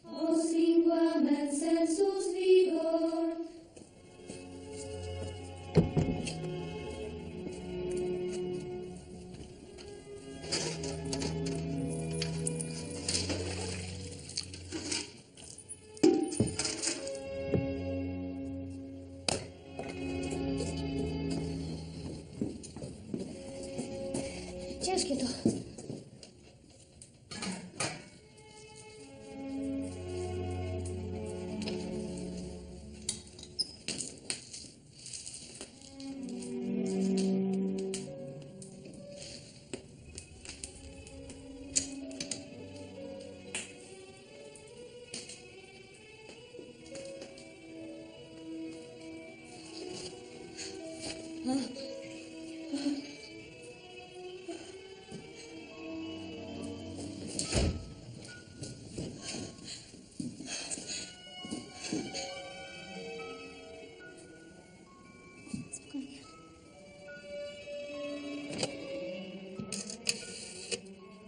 os linguam et sensus vigor. Ciężkie to.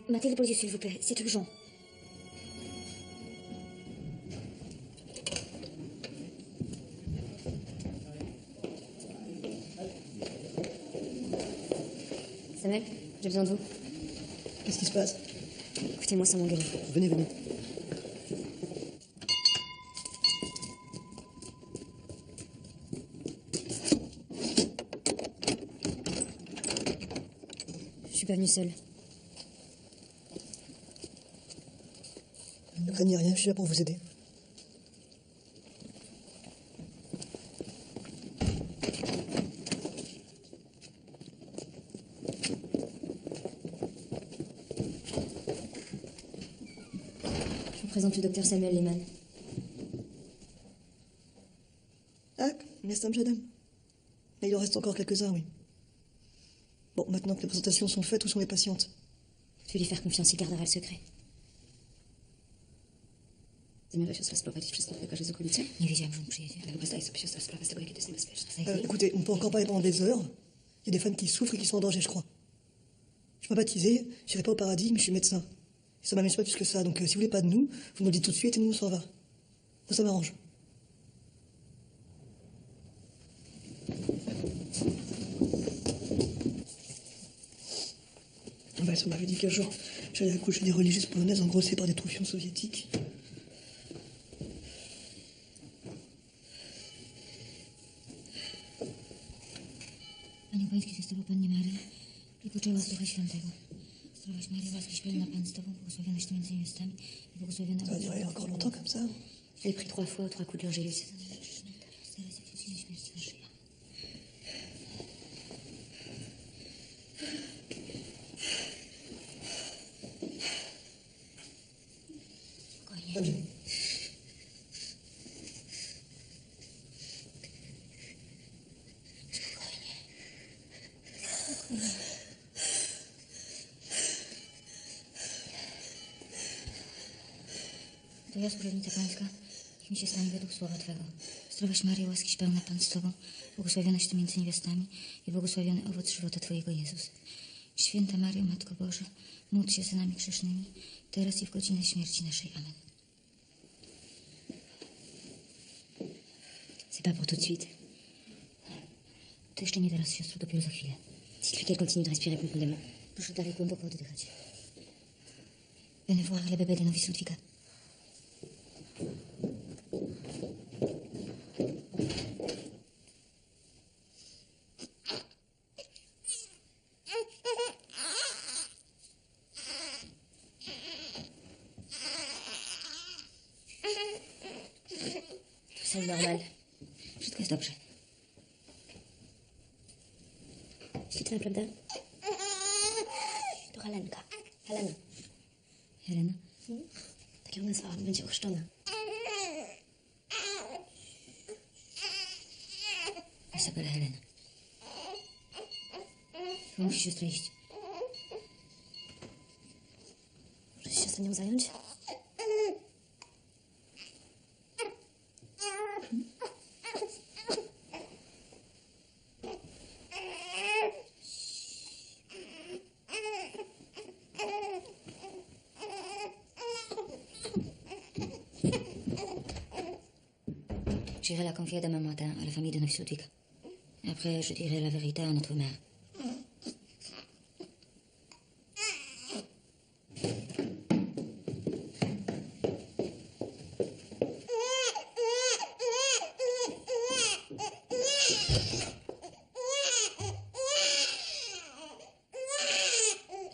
Mettez les policiers, s'il vous plaît. C'est urgent. Samuel, j'ai besoin de vous. Qu'est-ce qui se passe? Écoutez-moi sans m'engueuler. Venez, venez. Je suis pas venue seule. Ne craignez rien, je suis là pour vous aider. Je vous présente le docteur Samuel Lehmann. Ah, Mesdames, Jadam. Mais il en reste encore quelques-uns, oui. Bon, maintenant que les présentations sont faites, où sont les patientes? Je vais lui faire confiance, il gardera le secret. Zamierza siostra sprowadzić wszystko w lekarze z okolicy? Nie wiedziałam, że on przyjedzie. Ale chyba zdaje sobie siostra sprawę z tego, jakie to jest niebezpieczne. Écoutez, on peut encore parler pendant des heures. Il y a des femmes qui souffrent et qui sont en danger, je crois. Je suis pas baptisé, je n'irai pas au paradis, mais je suis médecin. Et ça m'amuse pas plus que ça. Donc si vous voulez pas de nous, vous nous le dites tout de suite et nous on s'en va. Moi ça m'arrange. Bah, ça m'avait dit qu'un jour, j'allais accoucher des religieuses polonaises engrossées par des troufions soviétiques. Panie Pański, z Tobą Pannie Marii i poczęła z Ducha Świętego. Zdrowaś Maryjo, łaski pełna Pan z Tobą, błogosławionaś Ty między niewiastami i błogosławiona Ça va durer encore longtemps comme ça. Je l'ai pris 3 fois aux 3 coups de l'angélus. Allez. To ja, służebnica Pańska, niech mi się stanie według słowa Twego. Zdrowaś Maryjo, łaskiś pełna Pan z Tobą, błogosławionaś Ty między niewiastami i błogosławiony owoc żywota Twojego, Jezus. Święta Maryjo, Matko Boża, módl się za nami grzesznymi, teraz i w godzinę śmierci naszej. Amen. C'est pas pour tout de suite. To jeszcze nie teraz, siostro, dopiero za chwilę. Dites-lui qu'elle continue de respirer profondément. Proszę dalej głęboko oddychać. Venez voir le bébé de Novi Ludwika. C'est normal. Wszystko jest dobrze. Świetna, prawda? To Helenka. Helena. Helena? Tak ją nazwałam, będzie ochrzczona. Isabela Helena. Chyba musi siostra iść. Możesz się z nią zająć? J'irai la confier demain matin à la famille de Neuf Ludwig. Et après, je dirai la vérité à notre mère.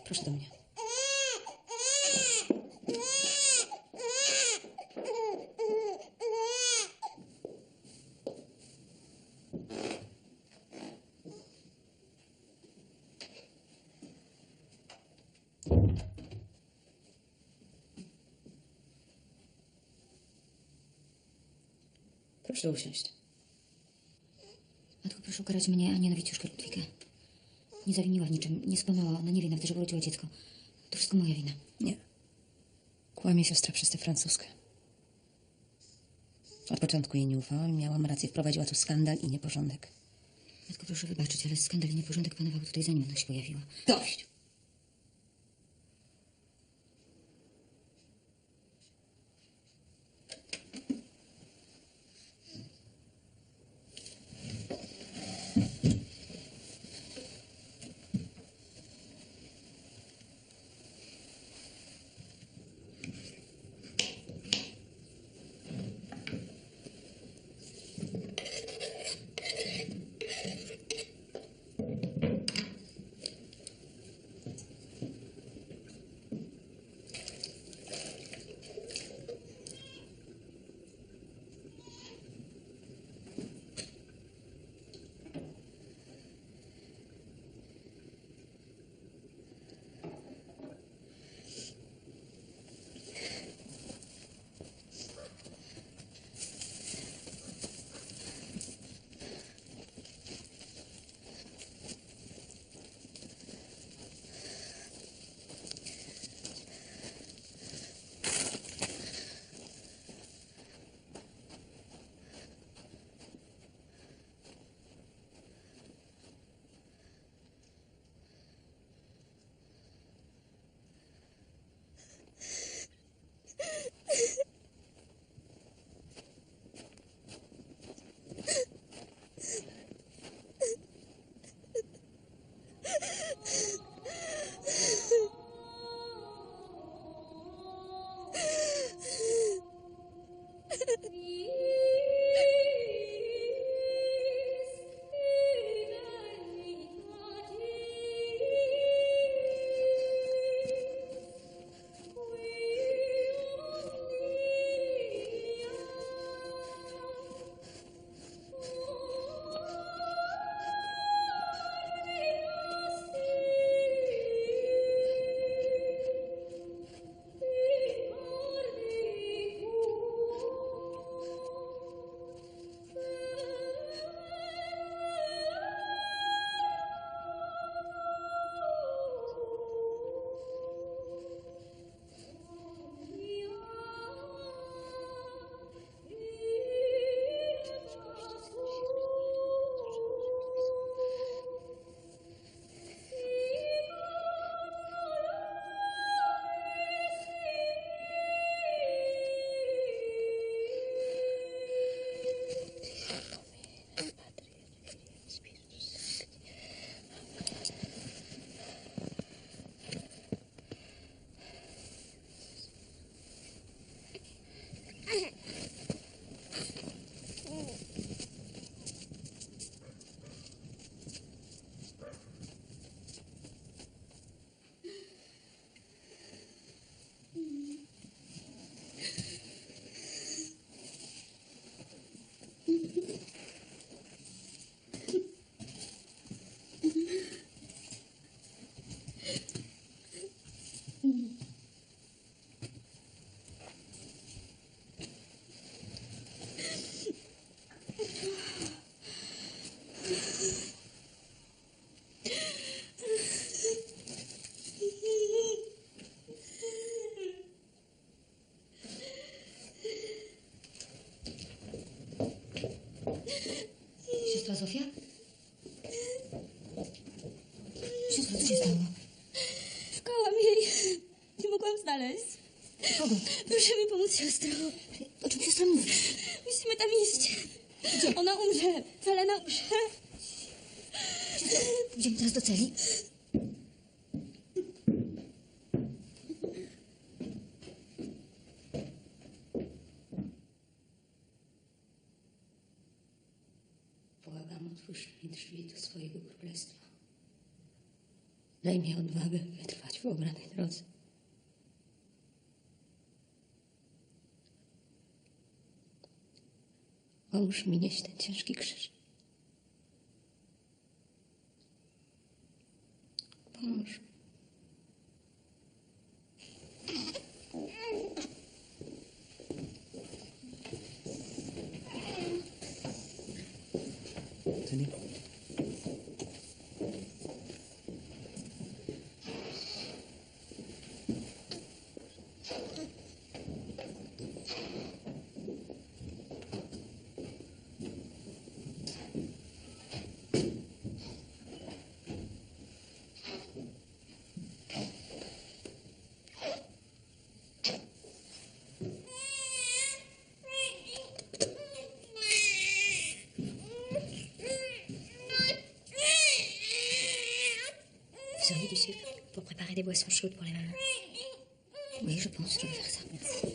Proszę do mnie. Proszę usiąść. Matko, proszę ukarać mnie, a nie nowicjuszkę Ludwika. Nie zawiniła w niczym, nie skłamała, ona nie wie nawet, że urodziła dziecko. To wszystko moja wina. Nie. Kłamie siostra przez tę francuskę. Od początku jej nie ufałam, miałam rację, wprowadziła tu skandal i nieporządek. Matko, proszę wybaczyć, ale skandal i nieporządek panował tutaj, zanim ona się pojawiła. Dość! Siostra Zofia? Siostro, co się stało? Szukałam jej. Nie mogłam znaleźć. Kogo? Proszę mi pomóc, siostro. O czym siostra mówi? Musimy tam iść. Ona umrze. Helena umrze. Idziemy teraz do celi. Błagam, otwórz mi drzwi do swojego królestwa. Daj mi odwagę wytrwać w obranej drodze. Pomóż mi nieść ten ciężki krzyż. Pomóż. Tenez. Vous auriez du sucre pour préparer des boissons chaudes pour les mamans? Oui, je pense, je vais faire ça. Merci.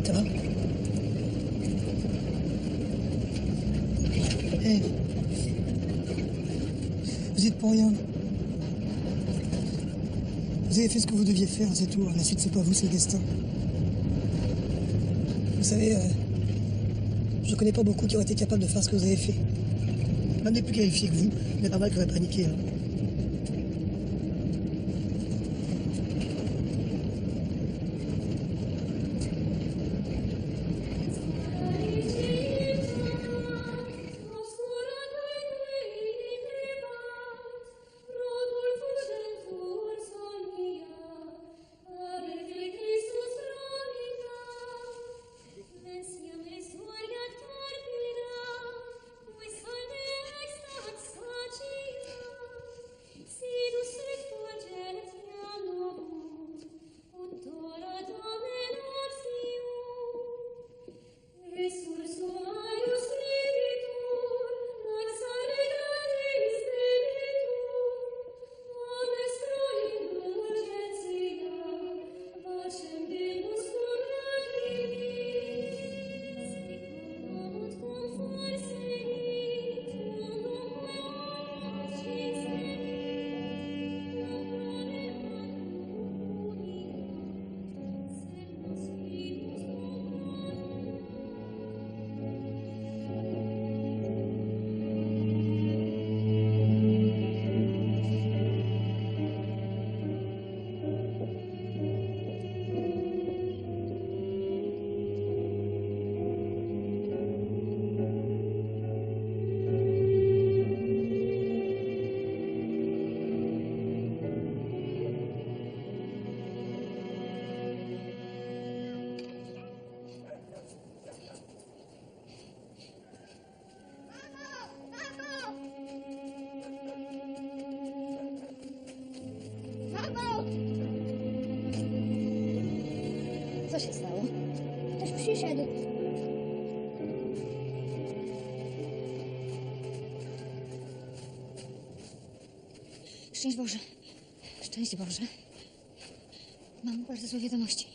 Ça va? Hé. Vous êtes pour rien. Vous avez fait ce que vous deviez faire, c'est tout. La suite, c'est pas vous, c'est le destin. Vous savez, je connais pas beaucoup qui auraient été capables de faire ce que vous avez fait. Même des plus qualifiés que vous, mais pas mal qui auraient paniqué. Hein. Szczęść Boże. Szczęść Boże. Mam bardzo złe wiadomości.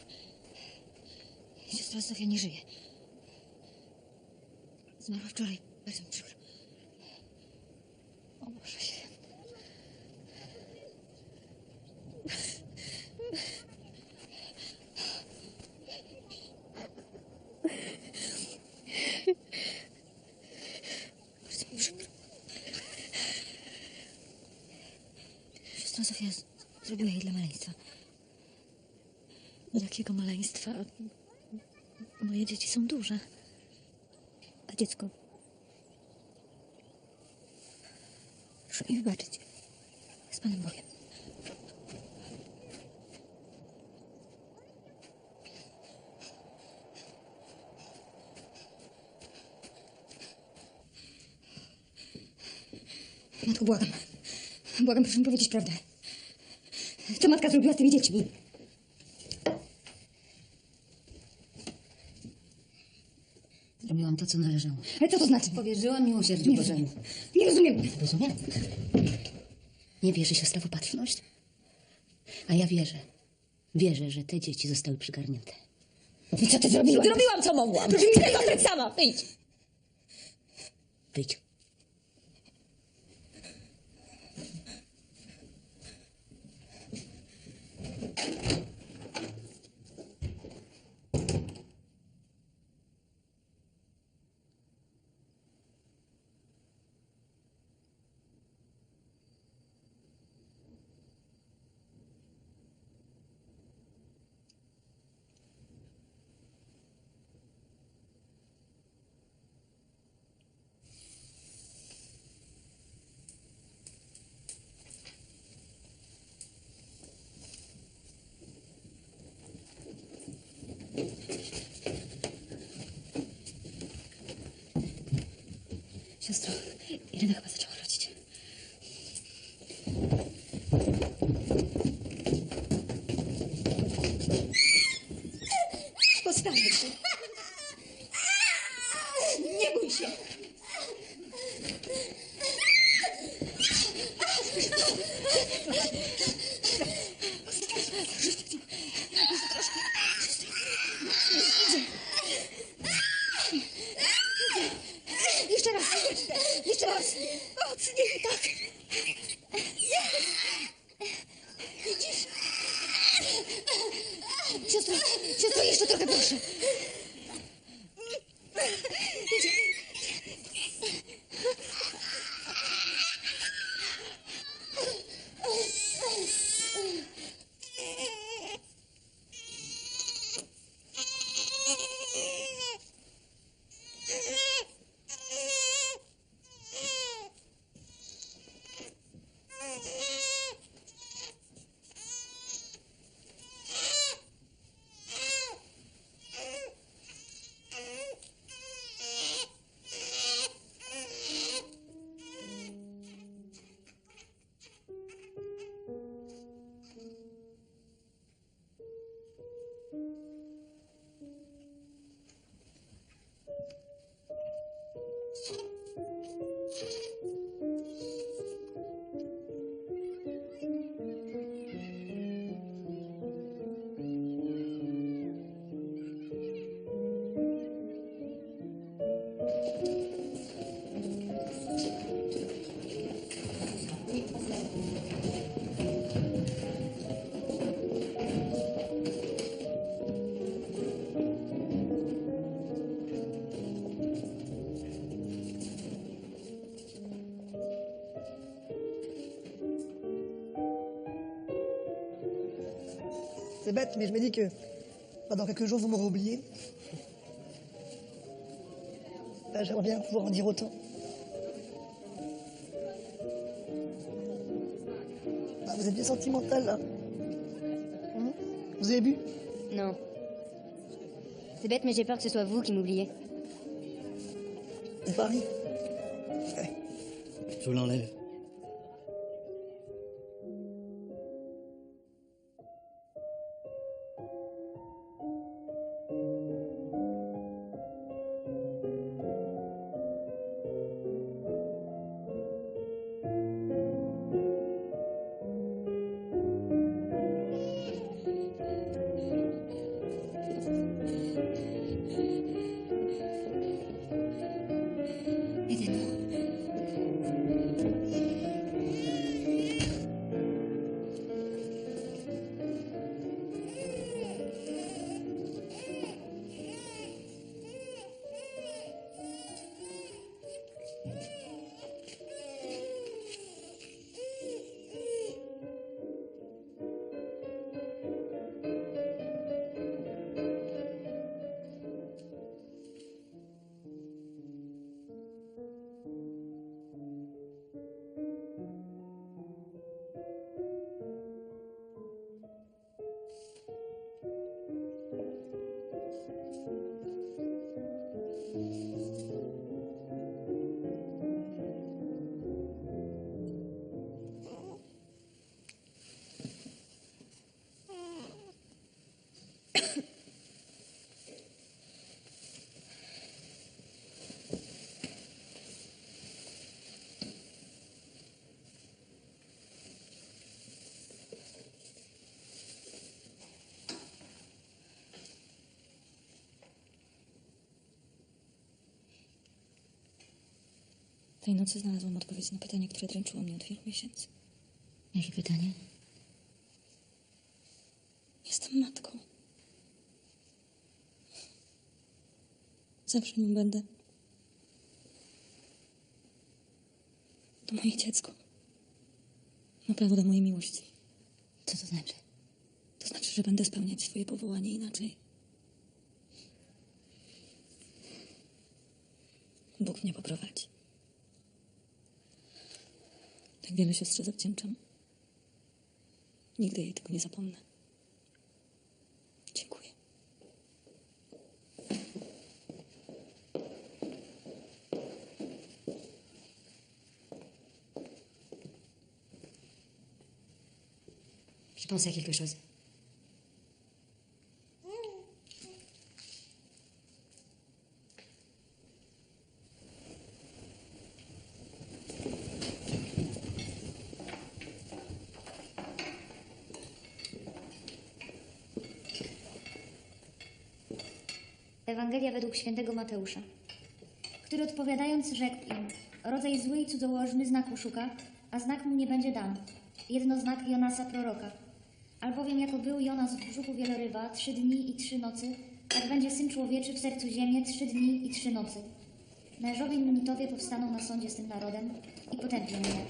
Siostra Zofia nie żyje. Zmarła wczoraj. Bardzo mi przykro. O Boże święty. Bardzo mi przykro. Siostra Zofia zrobiła jej dla maleństwa. Jakiego maleństwa? Moje dzieci są duże. A dziecko... Proszę mi wybaczyć. Z Panem Bogiem. Matko, błagam. Błagam, proszę mi powiedzieć prawdę. Co matka zrobiła z tymi dziećmi? Zrobiłam to, co należało. Ale co to znaczy? Powierzyłam miłosierdziu Nie Bożemu. rozumiem. Nie rozumiem. Rozumiem? Nie wierzy siostra w opatrzność? A ja wierzę. Wierzę, że te dzieci zostały przygarnięte. I co ty zrobiłaś? Zrobiłam, co mogłam. Proszę mi zostać sama. Wyjdź. Wyjdź. Siostro, Irena chyba zaczęła rodzić. Postawię się. Nie bój się. Jeszcze raz. Jeszcze raz. Mocniej. Tak. Widzisz? Siostro, jeszcze trochę proszę. C'est bête, mais je me dis que dans quelques jours, vous m'aurez oublié. Là, j'aimerais bien pouvoir en dire autant. Ah, vous êtes bien sentimental, là. Vous avez bu? Non. C'est bête, mais j'ai peur que ce soit vous qui m'oubliez. On parie. Je vous l'enlève. Tej nocy znalazłam odpowiedź na pytanie, które dręczyło mnie od wielu miesięcy. Jakie pytanie? Jestem matką. Zawsze nią będę. To moje dziecko. Ma prawo do mojej miłości. Co to znaczy? To znaczy, że będę spełniać swoje powołanie inaczej. Bóg mnie poprowadzi. Tak wiele siostrze zawdzięczam. Nigdy jej tego nie zapomnę. Dziękuję. J'ai pensé à quelque chose. Ewangelia według świętego Mateusza, który odpowiadając rzekł im: rodzaj zły i cudzołożny znaku szuka, a znak mu nie będzie dany. Jedno znak Jonasa proroka. Albowiem jako był Jonas w brzuchu wieloryba 3 dni i 3 nocy, tak będzie Syn Człowieczy w sercu ziemię 3 dni i 3 nocy. Mężowie Nunitowie powstaną na sądzie z tym narodem i potępią mnie.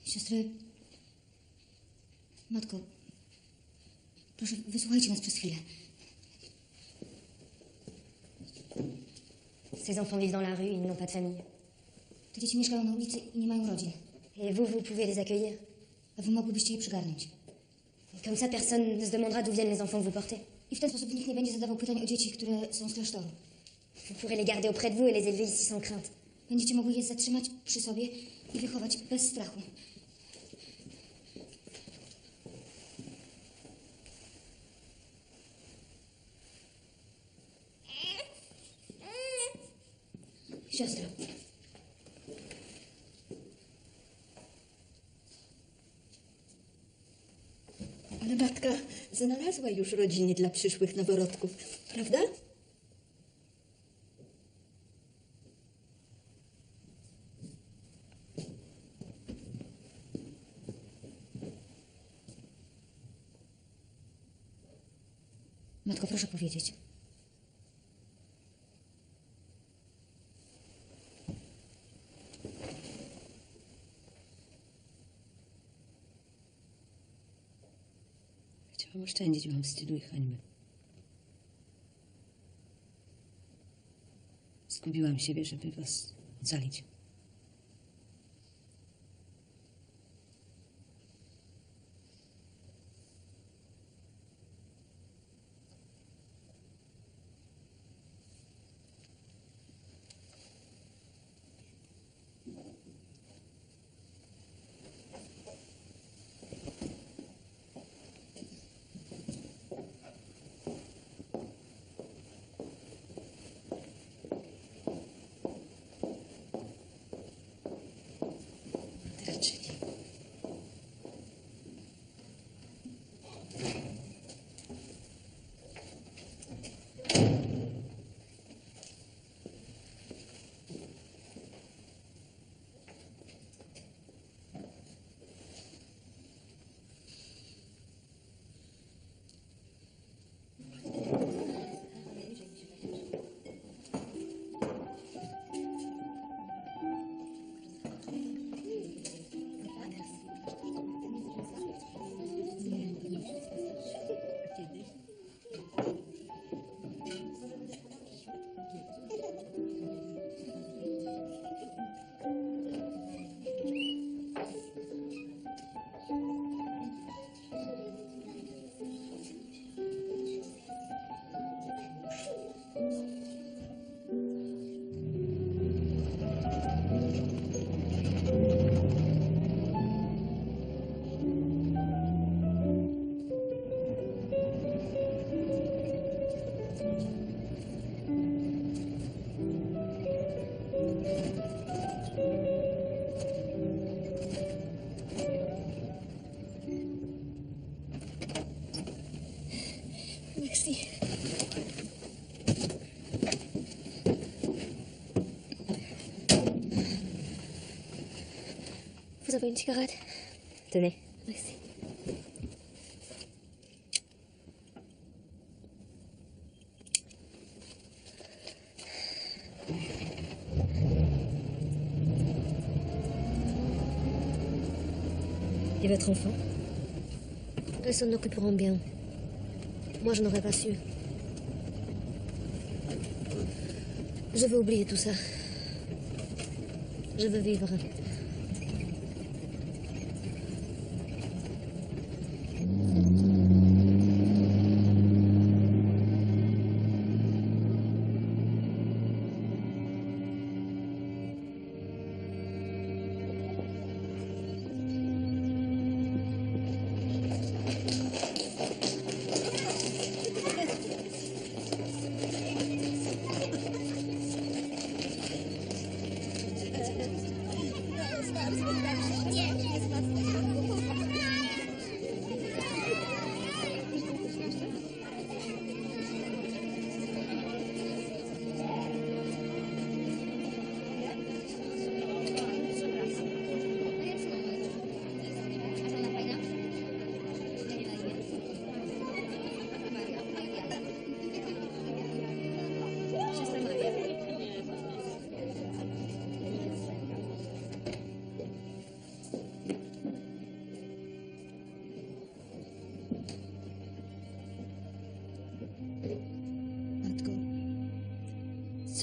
Siostry... Matko, proszę, wysłuchajcie nas przez chwilę. Ces enfants vivent dans la rue, ils n'ont pas de famille. Te dzieci mieszkają na ulicy i nie mają rodzin. Et vous, vous pouvez les accueillir. A wy mogłybyście je przygarnąć. Comme ça, personne ne se demandera d'où viennent les enfants que vous portez. I w ten sposób nikt nie będzie zadawał pytań o dzieci, które są z klasztoru. Vous pourrez les garder auprès de vous et les élever ici sans crainte. Będziecie mogli je zatrzymać przy sobie i wychować bez strachu. Siostra. Ale matka znalazła już rodziny dla przyszłych noworodków, prawda? Matko, proszę powiedzieć. Chciałam oszczędzić wam wstydu i hańby. Zgubiłam siebie, żeby was ocalić. Merci. Vous avez une cigarette? Tenez. Merci. Et votre enfant? Elles s'en occuperont bien. Moi, je n'aurais pas su. Je veux oublier tout ça. Je veux vivre.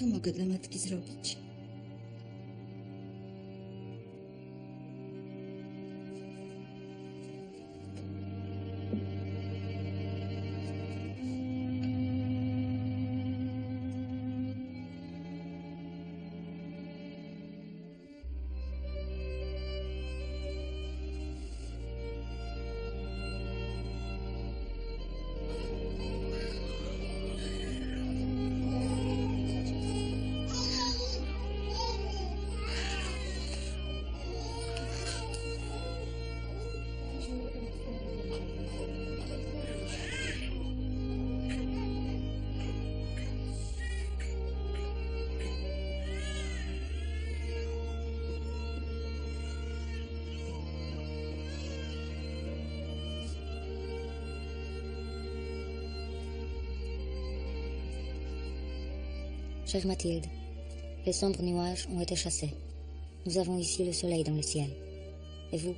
Co mogę dla matki zrobić? Chère Mathilde, les sombres nuages ont été chassés. Nous avons ici le soleil dans le ciel. Et vous,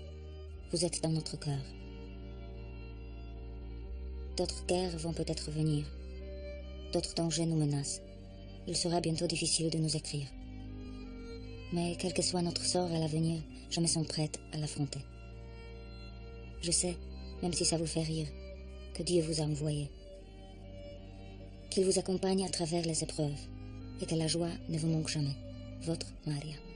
vous êtes dans notre cœur. D'autres guerres vont peut-être venir. D'autres dangers nous menacent. Il sera bientôt difficile de nous écrire. Mais quel que soit notre sort à l'avenir, je me sens prête à l'affronter. Je sais, même si ça vous fait rire, que Dieu vous a envoyé. Qu'il vous accompagne à travers les épreuves et que la joie ne vous manque jamais. Votre Maria.